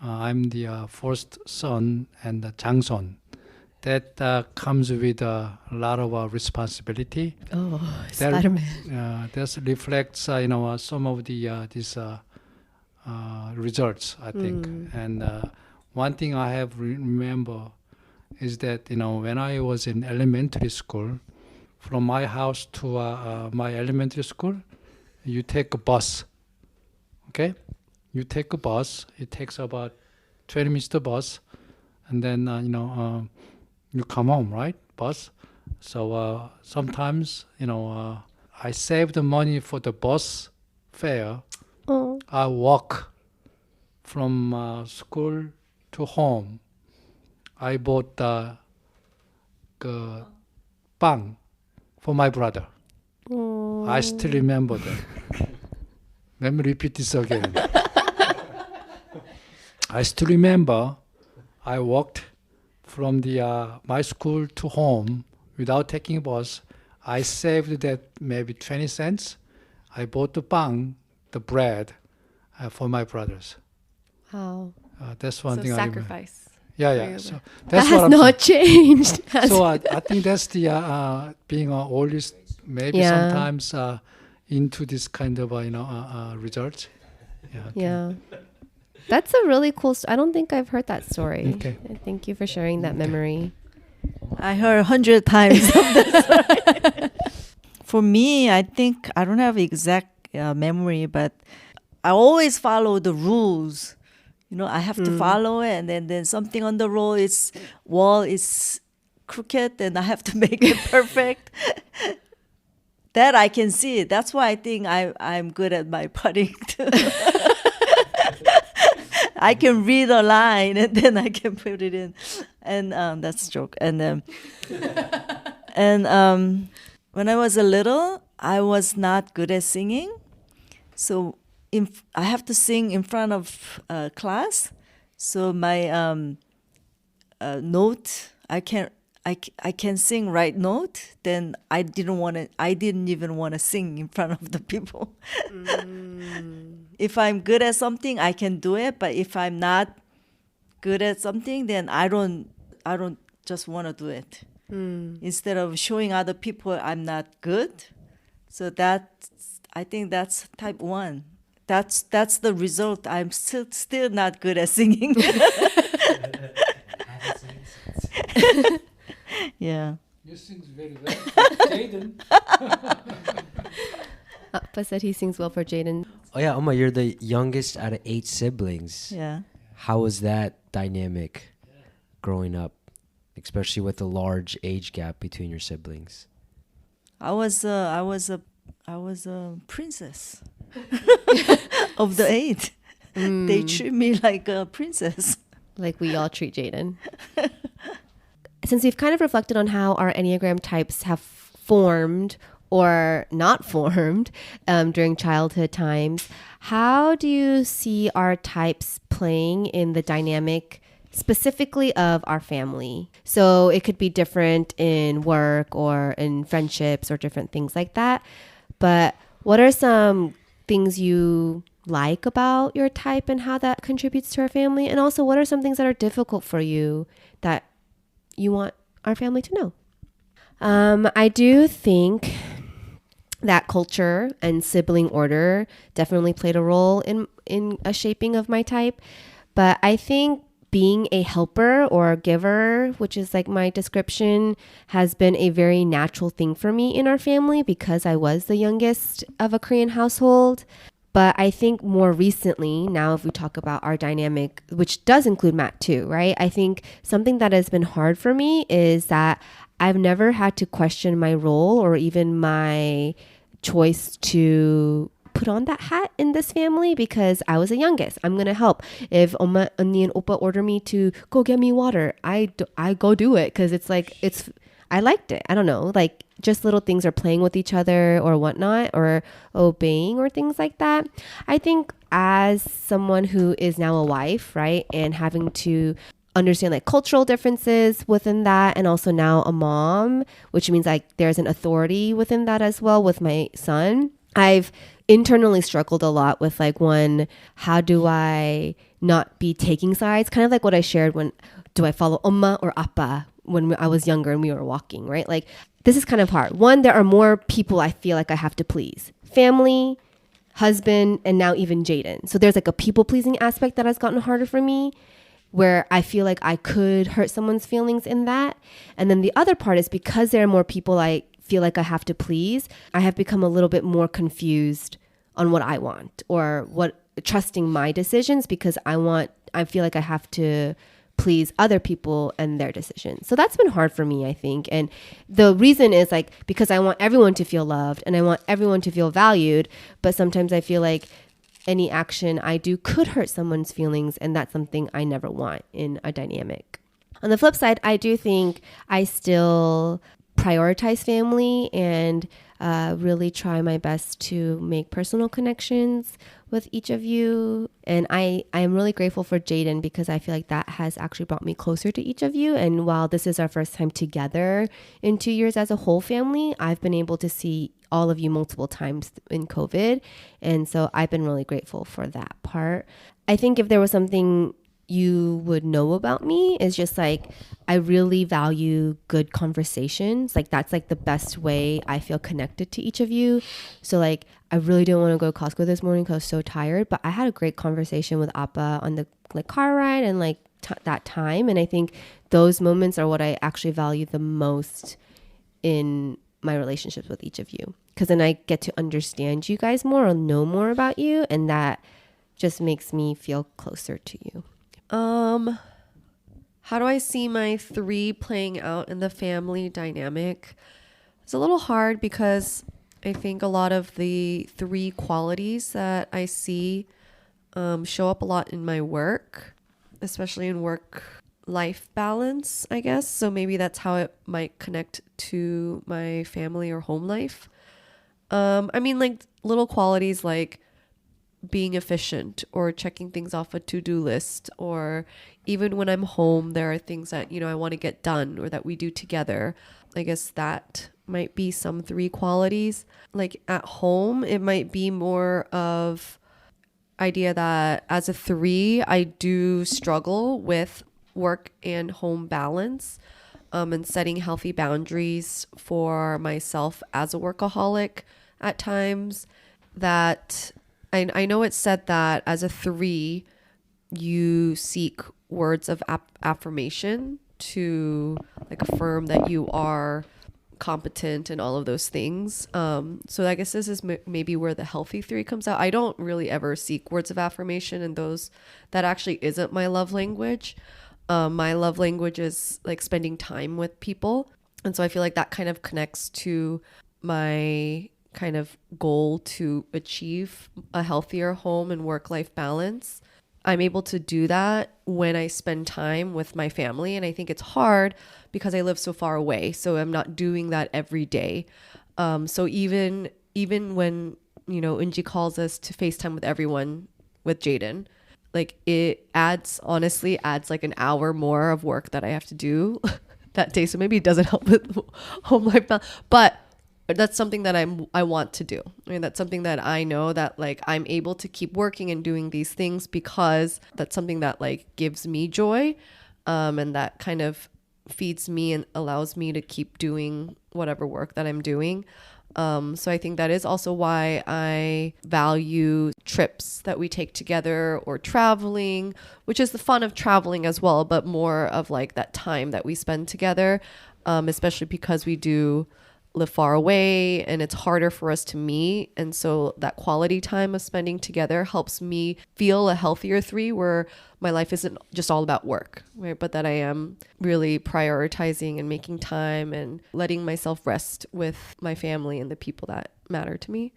I'm the first son and the 장son. That comes with a lot of responsibility. Oh, That- Spider-Man. This reflects, some of the these results, I think. And one thing I have remember is that when I was in elementary school, from my house to my elementary school, you take a bus. Okay, you take a bus. It takes about 20 minutes to bus, and then you come home, right? Bus. So sometimes I save the money for the bus fare. Oh. I walk from school to home. I bought the 빵 for my brother. Oh. I still remember that. Let me repeat this again. I still remember I walked from my school to home without taking a bus. I saved that maybe 20 cents. I bought the 빵, the bread, for my brothers. Wow. That's one So thing I remember. sacrifice. Yeah, for yeah. your So brother. That that's has what I'm not changed. saying. So I think that's the being always maybe Yeah. sometimes into this kind of result. Yeah. Okay. Yeah. That's a really cool I don't think I've heard that story. Okay. Thank you for sharing that memory. I heard 100 times of this. For me, I think I don't have exact memory, but I always follow the rules. I have to follow it, and then something on the wall is crooked, and I have to make it perfect. That I can see it. That's why I think I'm good at my putting too. I can read a line and then I can put it in, and that's a joke. And when I was a little, I was not good at singing, so I have to sing in front of class. So my note, I can sing right note. Then I didn't even want to sing in front of the people. If I'm good at something, I can do it. But if I'm not good at something, then I don't just want to do it. Instead of showing other people I'm not good. So I think that's type 1. That's the result. I'm still not good at singing. Yeah. You sing very well, Jaden. Appa said he sings well for Jaden. Oh yeah, Oma, you're the youngest out of 8 siblings. Yeah. How was that dynamic growing up, especially with the large age gap between your siblings? I was a princess of the 8. They treat me like a princess. Like we all treat Jaden. Since we've kind of reflected on how our Enneagram types have formed or not formed during childhood times, how do you see our types playing in the dynamic specifically of our family? So it could be different in work or in friendships or different things like that. But what are some things you like about your type and how that contributes to our family? And also, what are some things that are difficult for you that you want our family to know? I do think that culture and sibling order definitely played a role in a shaping of my type. But I think being a helper or a giver, which is like my description, has been a very natural thing for me in our family because I was the youngest of a Korean household. But I think more recently, now if we talk about our dynamic, which does include Matt too, right? I think something that has been hard for me is that I've never had to question my role or even my choice to put on that hat in this family because I was the youngest. I'm going to help. If 엄마, 언니, and 오빠 order me to go get me water, I go do it because I liked it. I don't know, like just little things or playing with each other or whatnot or obeying or things like that. I think as someone who is now a wife, right, and having to understand like cultural differences within that, and also now a mom, which means like there's an authority within that as well with my son. I've internally struggled a lot with like, one, how do I not be taking sides? Kind of like what I shared when, do I follow 엄마 or 아빠 when I was younger and we were walking, right? Like this is kind of hard. One, there are more people I feel like I have to please. Family, husband, and now even Jaden. So there's like a people pleasing aspect that has gotten harder for me, where I feel like I could hurt someone's feelings in that. And then the other part is because there are more people I feel like I have to please, I have become a little bit more confused on what I want or what trusting my decisions because I feel like I have to please other people and their decisions. So that's been hard for me, I think. And the reason is like because I want everyone to feel loved and I want everyone to feel valued, but sometimes I feel like any action I do could hurt someone's feelings, and that's something I never want in a dynamic. On the flip side, I do think I still prioritize family and really try my best to make personal connections with each of you. And I am really grateful for Jaden because I feel like that has actually brought me closer to each of you. And while this is our first time together in 2 years as a whole family, I've been able to see all of you multiple times in COVID. And so I've been really grateful for that part. I think if there was something you would know about me is just like I really value good conversations. Like that's like the best way I feel connected to each of you. So like I really didn't want to go to Costco this morning because I was so tired, but I had a great conversation with Appa on the like car ride and like that time. And I think those moments are what I actually value the most in my relationships with each of you, because then I get to understand you guys more or know more about you, and that just makes me feel closer to you. How do I see my 3 playing out in the family dynamic? It's a little hard because I think a lot of the 3 qualities that I see show up a lot in my work, especially in work-life balance, I guess. So maybe that's how it might connect to my family or home life. I mean, like little qualities like being efficient or checking things off a to-do list, or even when I'm home, there are things that, I want to get done or that we do together. I guess that might be some 3 qualities. Like at home, it might be more of idea that as a 3, I do struggle with work and home balance, and setting healthy boundaries for myself as a workaholic at times. That I know it's said that as a 3, you seek words of affirmation to like affirm that you are competent and all of those things. So I guess this is maybe where the healthy 3 comes out. I don't really ever seek words of affirmation, and that actually isn't my love language. My love language is like spending time with people. And so I feel like that kind of connects to my kind of goal to achieve a healthier home and work-life balance. I'm able to do that when I spend time with my family. And I think it's hard because I live so far away. So I'm not doing that every day. So even when, Eunjee calls us to FaceTime with everyone with Jaden, like it honestly adds like an hour more of work that I have to do that day. So maybe it doesn't help with home life balance, but that's something that I want to do. I mean, that's something that I know that like I'm able to keep working and doing these things because that's something that like gives me joy, and that kind of feeds me and allows me to keep doing whatever work that I'm doing. So I think that is also why I value trips that we take together or traveling, which is the fun of traveling as well, but more of like that time that we spend together, especially because we do live far away and it's harder for us to meet. And so that quality time of spending together helps me feel a healthier 3 where my life isn't just all about work, right? But that I am really prioritizing and making time and letting myself rest with my family and the people that matter to me.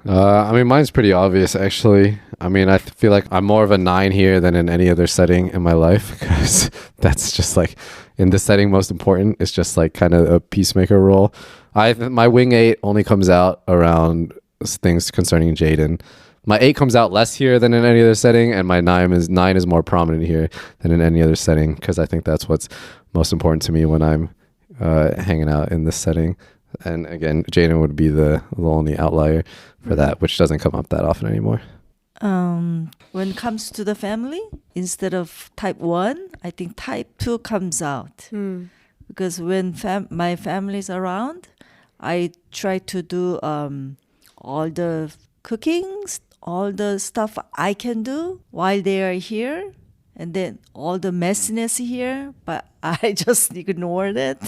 I mean, mine's pretty obvious, actually. I mean, I feel like I'm more of a 9 here than in any other setting in my life because that's just like in this setting most important. It's just like kind of a peacemaker role. My wing 8 only comes out around things concerning Jaden. My 8 comes out less here than in any other setting, and my 9 is more prominent here than in any other setting because I think that's what's most important to me when I'm hanging out in this setting. And again, Jaden would be the only outlier for that, which doesn't come up that often anymore. When it comes to the family, instead of type 1, I think type 2 comes out. Because when my family's around, I try to do all the cookings, all the stuff I can do while they are here. And then all the messiness here, but I just ignored it.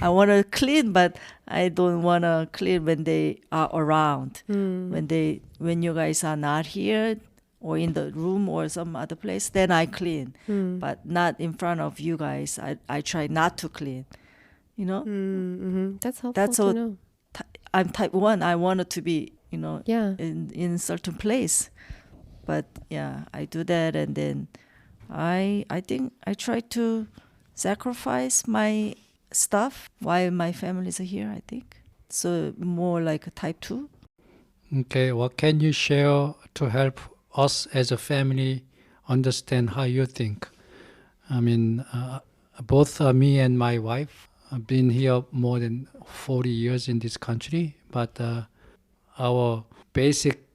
I want to clean, but I don't want to clean when they are around. When you guys are not here or in the room or some other place, then I clean. But not in front of you guys. I try not to clean. You know? That's helpful That's to all. know. I'm type 1. I want it to be, Yeah. in a certain place. But yeah, I do that, and then I think I try to sacrifice my stuff while my families are here, I think. So more like a type 2. Okay, what can you share to help us as a family understand how you think? I mean, both me and my wife have been here more than 40 years in this country, but our basic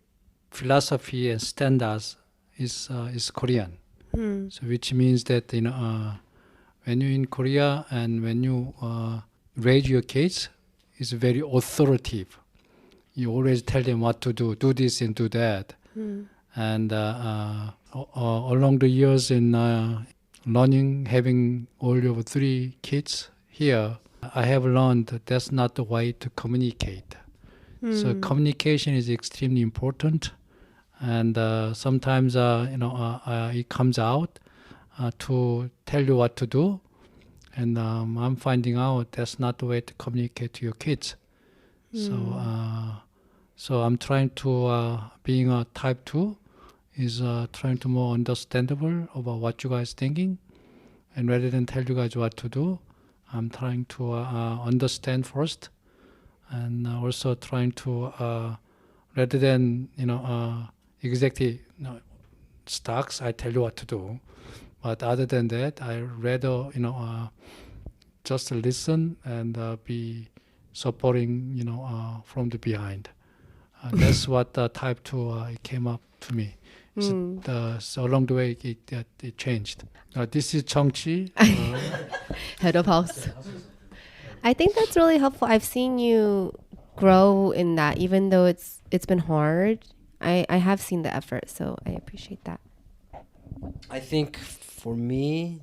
philosophy and standards is Korean. So which means that when you're in Korea and when you raise your kids, it's very authoritative. You always tell them what to do this and do that. And along the years in learning, having all your 3 kids here, I have learned that that's not the way to communicate. So communication is extremely important. And sometimes, it comes out to tell you what to do. And I'm finding out that's not the way to communicate to your kids. So I'm trying to, being a type 2, is trying to more understandable about what you guys thinking. And rather than tell you guys what to do, I'm trying to understand first. And also trying to, rather than, exactly stocks, I tell you what to do. But other than that, I rather, just listen and be supporting, from the behind. That's what type 2 came up to me. So along the way, it changed. This is Chong Chi. Head of house. I think that's really helpful. I've seen you grow in that, even though it's been hard. I have seen the effort, so I appreciate that. I think for me,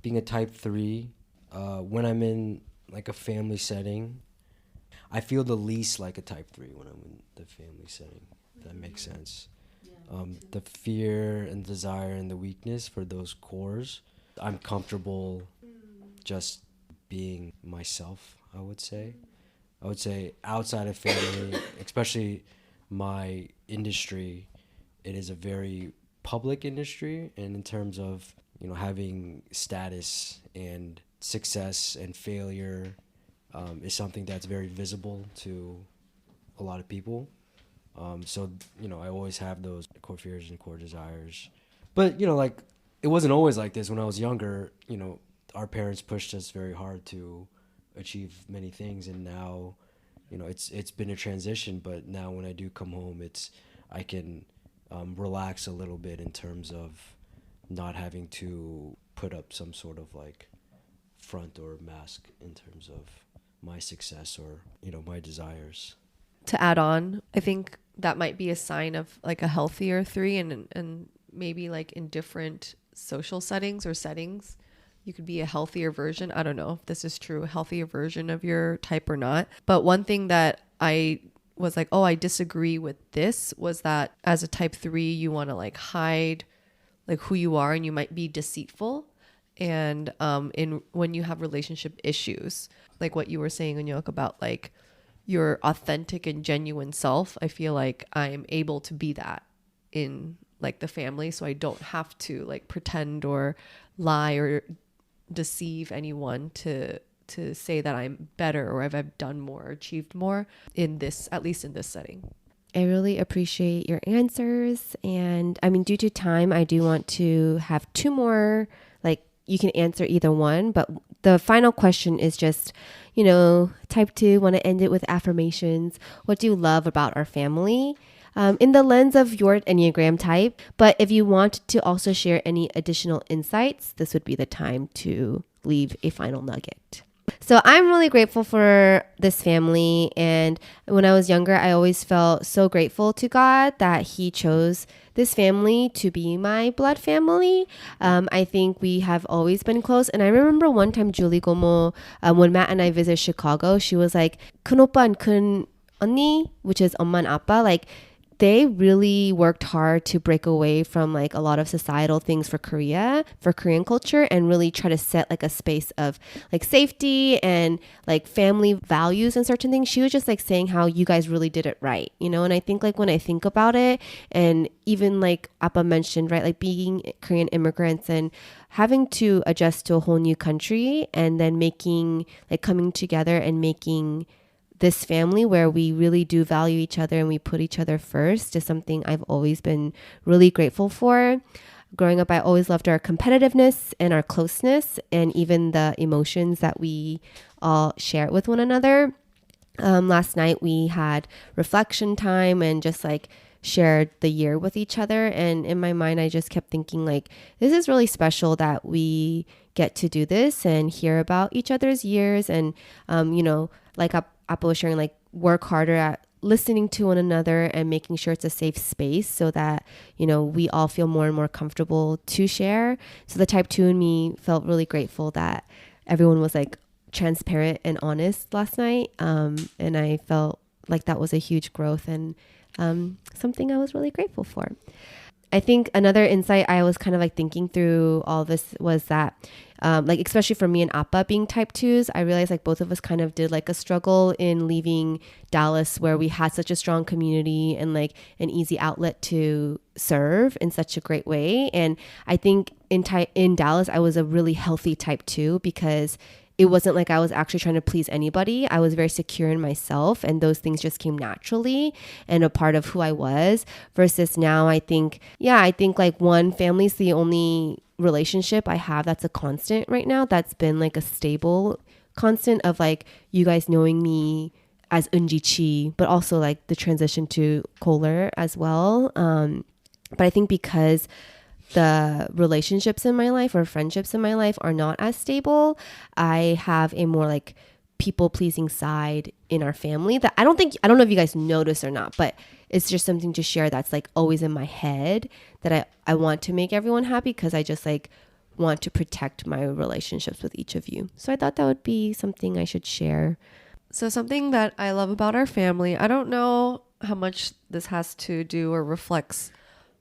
being a type 3, when I'm in like a family setting, I feel the least like a type 3 when I'm in the family setting, if that makes sense. The fear and desire and the weakness for those cores, I'm comfortable just being myself, I would say. I would say outside of family, especially my industry, it is a very public industry, and in terms of having status and success and failure is something that's very visible to a lot of people. So I always have those core fears and core desires, but like it wasn't always like this. When I was younger, our parents pushed us very hard to achieve many things, and now it's been a transition. But now when I do come home, I can relax a little bit in terms of not having to put up some sort of like front or mask in terms of my success or my desires. To add on, I think that might be a sign of like a healthier 3, and maybe like in different social settings or settings, you could be a healthier version. I don't know if this is true, a healthier version of your type or not. But one thing that I was like, oh, I disagree with this, was that as a type 3, you want to like hide like who you are, and you might be deceitful. And when you have relationship issues, like what you were saying, Unyok, about like your authentic and genuine self, I feel like I'm able to be that in like the family. So I don't have to like pretend or lie or deceive anyone to say that I'm better or I've done more or achieved more in this, at least in this setting. I really appreciate your answers. And I mean, due to time, I do want to have two more, like you can answer either one. But the final question is just, type 2, want to end it with affirmations. What do you love about our family? In the lens of your Enneagram type. But if you want to also share any additional insights, this would be the time to leave a final nugget. So I'm really grateful for this family. And when I was younger, I always felt so grateful to God that he chose this family to be my blood family. I think we have always been close. And I remember one time Julie Gomo, when Matt and I visited Chicago, she was like, 큰 오빠 and 큰 언니, which is 엄마 and 아빠, like they really worked hard to break away from like a lot of societal things for Korea, for Korean culture, and really try to set like a space of like safety and like family values and certain things. She was just like saying how you guys really did it right, and I think like when I think about it, and even like Appa mentioned, right, like being Korean immigrants and having to adjust to a whole new country and then coming together and making this family where we really do value each other and we put each other first is something I've always been really grateful for. Growing up, I always loved our competitiveness and our closeness and even the emotions that we all share with one another. Last night we had reflection time and just like shared the year with each other. And in my mind, I just kept thinking like, this is really special that we get to do this and hear about each other's years. And, like Apple was sharing, like work harder at listening to one another and making sure it's a safe space so that, we all feel more and more comfortable to share. So the type 2 in me felt really grateful that everyone was like transparent and honest last night. And I felt like that was a huge growth and something I was really grateful for. I think another insight I was kind of like thinking through all this was that like especially for me and Appa being type 2s, I realized like both of us kind of did like a struggle in leaving Dallas where we had such a strong community and like an easy outlet to serve in such a great way. And I think in Dallas, I was a really healthy type 2 because it wasn't like I was actually trying to please anybody. I was very secure in myself and those things just came naturally and a part of who I was versus now I think like one, family's the only relationship I have that's a constant right now. That's been like a stable constant of like you guys knowing me as Eunjee Chi, but also like the transition to Koller as well. But I think because the relationships in my life or friendships in my life are not as stable, I have a more like people pleasing side in our family that I don't know if you guys notice or not, but it's just something to share that's like always in my head that I want to make everyone happy because I just like want to protect my relationships with each of you. So I thought that would be something I should share. So something that I love about our family, I don't know how much this has to do or reflects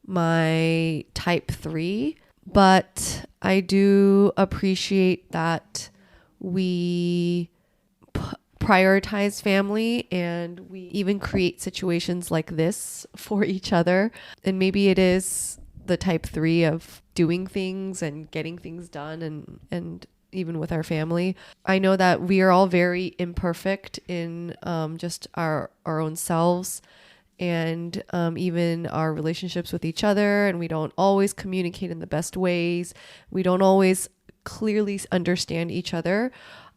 my type 3, but I do appreciate that we prioritize family and we even create situations like this for each other. And maybe it is the type 3 of doing things and getting things done and even with our family. I know that we are all very imperfect in just our own selves and even our relationships with each other, and we don't always communicate in the best ways. We don't always clearly understand each other,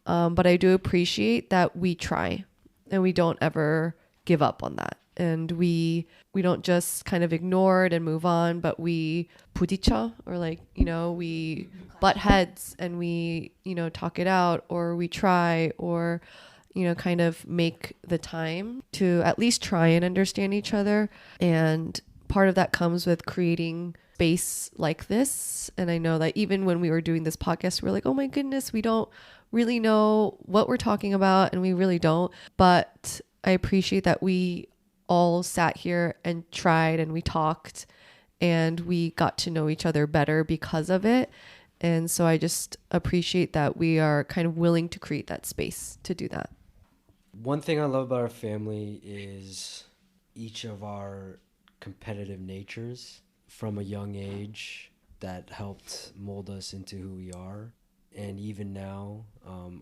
but I do appreciate that we try and we don't ever give up on that. And we don't just kind of ignore it and move on, but we 부딪혀, or like, we butt heads and we, talk it out, or we try, or kind of make the time to at least try and understand each other. And part of that comes with creating space like this. And I know that even when we were doing this podcast, we were like, oh my goodness, we don't really know what we're talking about. And we really don't. But I appreciate that we all sat here and tried and we talked and we got to know each other better because of it. And so I just appreciate that we are kind of willing to create that space to do that. One thing I love about our family is each of our competitive natures from a young age that helped mold us into who we are. And even now,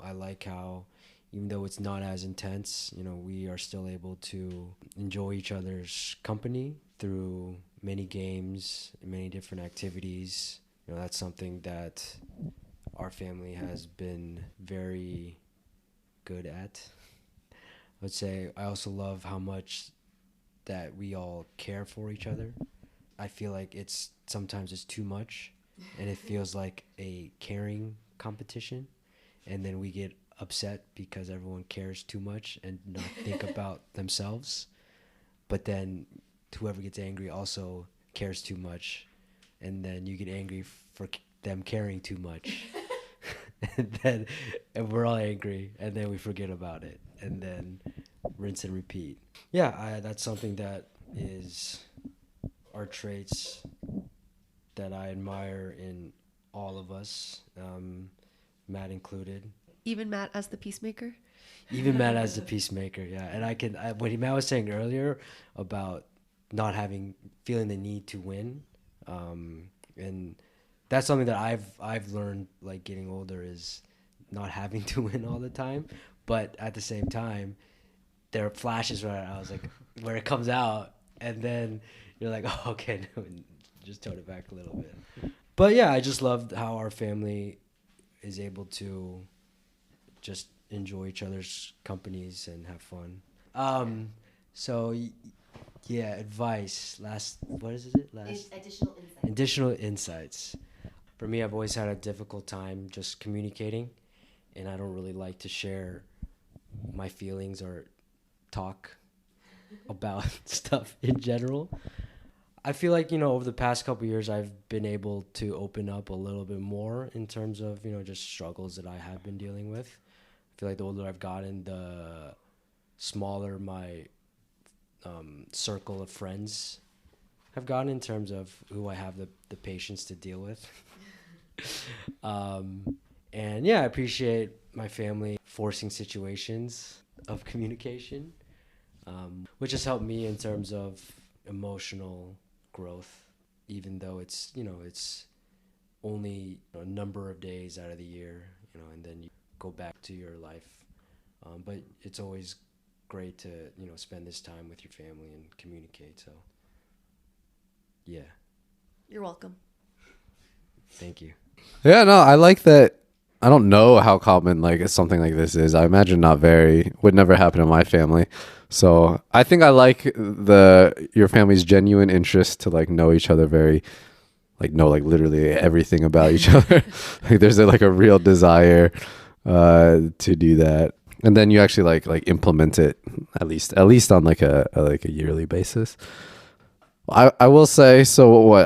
I like how, even though it's not as intense, we are still able to enjoy each other's company through many games, many different activities. That's something that our family has been very good at. I would say I also love how much that we all care for each other. I feel like sometimes it's too much, and it feels like a caring competition, and then we get upset because everyone cares too much and not think about themselves. But then whoever gets angry also cares too much, and then you get angry for them caring too much. and we're all angry, and then we forget about it, and then rinse and repeat. Yeah, that's something that is our traits that I admire in all of us, Matt included. Even Matt as the peacemaker? Even Matt as the peacemaker, yeah. And what Matt was saying earlier about not feeling the need to win, and that's something that I've learned, like, getting older, is not having to win all the time. But at the same time, there are flashes where it comes out, and then you're like, oh, okay, no, just tone it back a little bit. But yeah, I just loved how our family is able to just enjoy each other's companies and have fun. So yeah, advice. What is it? Additional insights. For me, I've always had a difficult time just communicating, and I don't really like to share my feelings or talk about stuff in general. I feel like, over the past couple of years, I've been able to open up a little bit more in terms of, just struggles that I have been dealing with. I feel like the older I've gotten, the smaller my circle of friends have gotten in terms of who I have the patience to deal with. And yeah, I appreciate my family forcing situations of communication, which has helped me in terms of emotional growth, even though it's only a number of days out of the year, and then you go back to your life. But it's always great to, spend this time with your family and communicate. So, yeah. You're welcome. Thank you. Yeah, no, I like that. I don't know how common something like this is. I imagine would never happen in my family. So I think I like your family's genuine interest to know each other very, know literally everything about each other. There's a real desire to do that, and then you actually implement it at least on a yearly basis. I will say, so what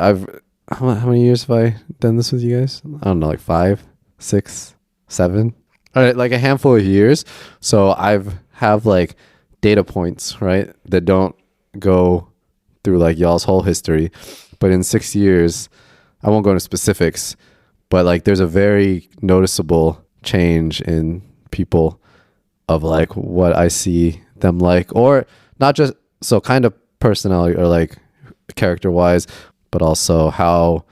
how many years have I done this with you guys? I don't know, 5, 6, 7. All right, a handful of years. So have data points, right, that don't go through y'all's whole history. But in 6 years, I won't go into specifics, but there's a very noticeable change in people of what I see them or not just so kind of personality or character wise, but also how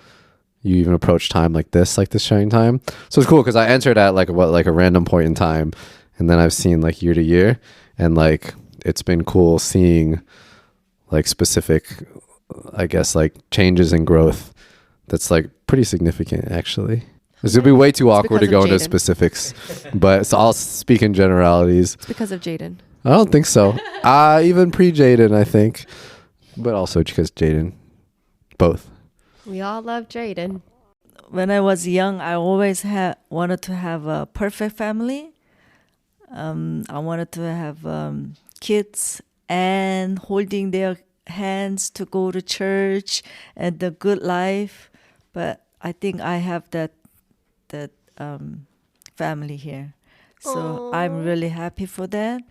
you even approach time this sharing time. So it's cool because I entered at a random point in time, and then I've seen year to year, and it's been cool seeing specific, I guess, changes in growth that's pretty significant actually. This would be way too awkward to go into specifics, but so I'll speak in generalities. It's because of Jaden. I don't think so. Even pre-Jaden, I think, but also because Jaden. Both. We all love Jaden. When I was young, I always wanted to have a perfect family. I wanted to have kids and holding their hands to go to church and the good life. But I think I have that family here. So I'm really happy for that.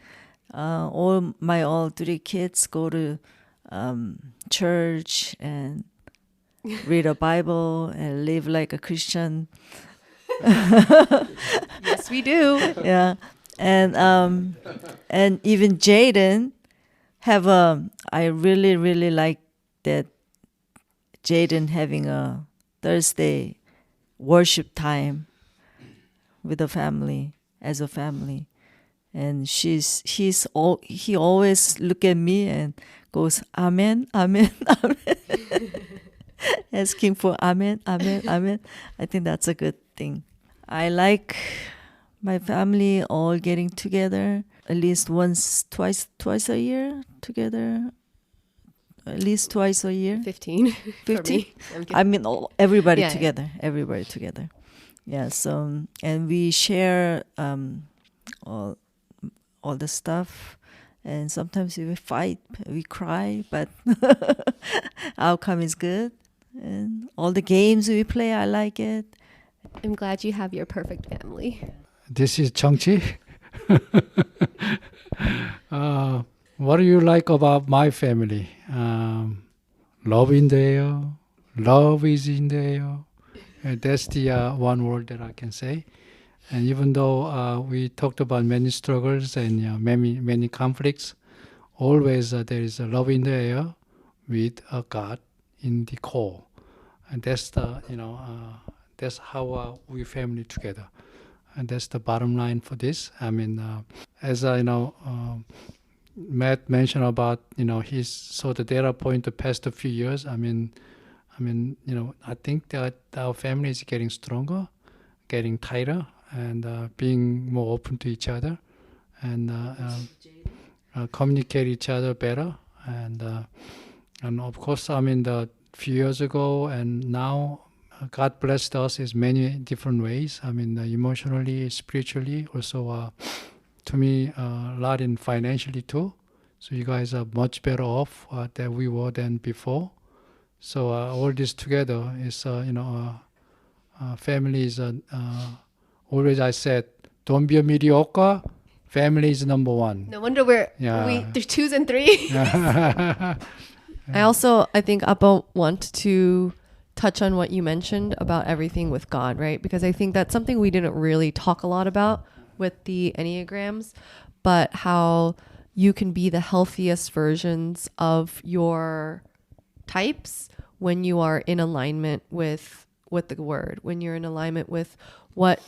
All 3 kids go to church and read a Bible and live like a Christian. Yes, we do. Yeah. And even Jaden have a. I really like that Jaden having a Thursday worship time with the family as a family, and he always look at me and goes amen, amen, amen, asking for amen, amen, amen. I think that's a good thing. I like my family all getting together at least twice a year together. At least twice a year. 15. for 50? me. I'm kidding. I mean, everybody Yeah, yeah. together. Everybody together. Yeah. So, and we share all the stuff, and sometimes we fight, we cry, but outcome is good. And all the games we play, I like it. I'm glad you have your perfect family. This is Chong Chi. What do you like about my family? Love in there. Love is in there. That's the one word that I can say. And even though we talked about many struggles and many conflicts, always there is a love in the air with a God in the core, and that's the that's how we family together, and that's the bottom line for this. I mean, as I know. Matt mentioned about his sort of data point the past few years. I mean, I think that our family is getting stronger, getting tighter, and being more open to each other, and communicate each other better. And of course, I mean, the few years ago and now, God blessed us in many different ways. I mean, emotionally, spiritually, also. To me, a lot in financially too. So you guys are much better off than we were than before. So all this together is, family is always I said, don't be a mediocre. Family is number one. No wonder there's twos and threes. I think Appa want to touch on what you mentioned about everything with God, right? Because I think that's something we didn't really talk a lot about with the Enneagrams, but how you can be the healthiest versions of your types when you are in alignment with the word, when you're in alignment with what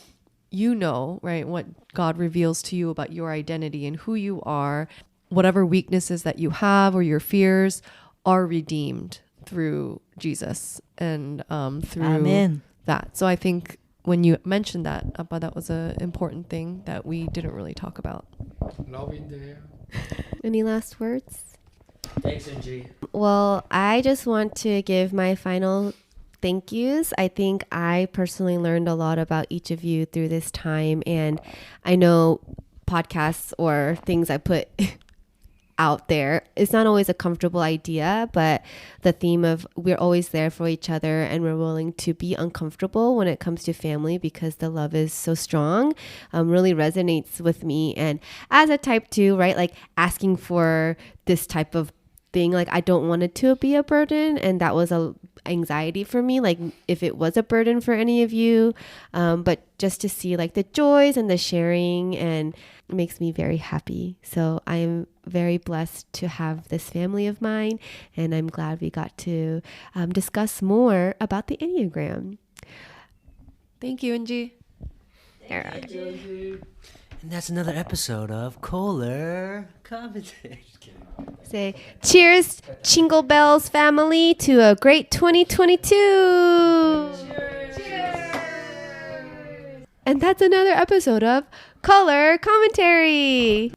you know, right? What God reveals to you about your identity and who you are. Whatever weaknesses that you have or your fears are redeemed through Jesus and through Amen. that. So I think when you mentioned that, Appa, that was an important thing that we didn't really talk about. Love in there. Any last words? Thanks, Eunjee. Well, I just want to give my final thank yous. I think I personally learned a lot about each of you through this time. And I know podcasts or things I put out there, it's not always a comfortable idea, but the theme of we're always there for each other and we're willing to be uncomfortable when it comes to family because the love is so strong, really resonates with me. And as a type 2, right, like asking for this type of thing, like I don't want it to be a burden, and that was a anxiety for me, like if it was a burden for any of you, but just to see like the joys and the sharing, and it makes me very happy. So I am very blessed to have this family of mine, and I'm glad we got to discuss more about the Enneagram. Thank you, Eunjee. And that's another episode of Koller Commentary. Say cheers, ChingleBells family, to a great 2022. Cheers. And that's another episode of Koller Commentary.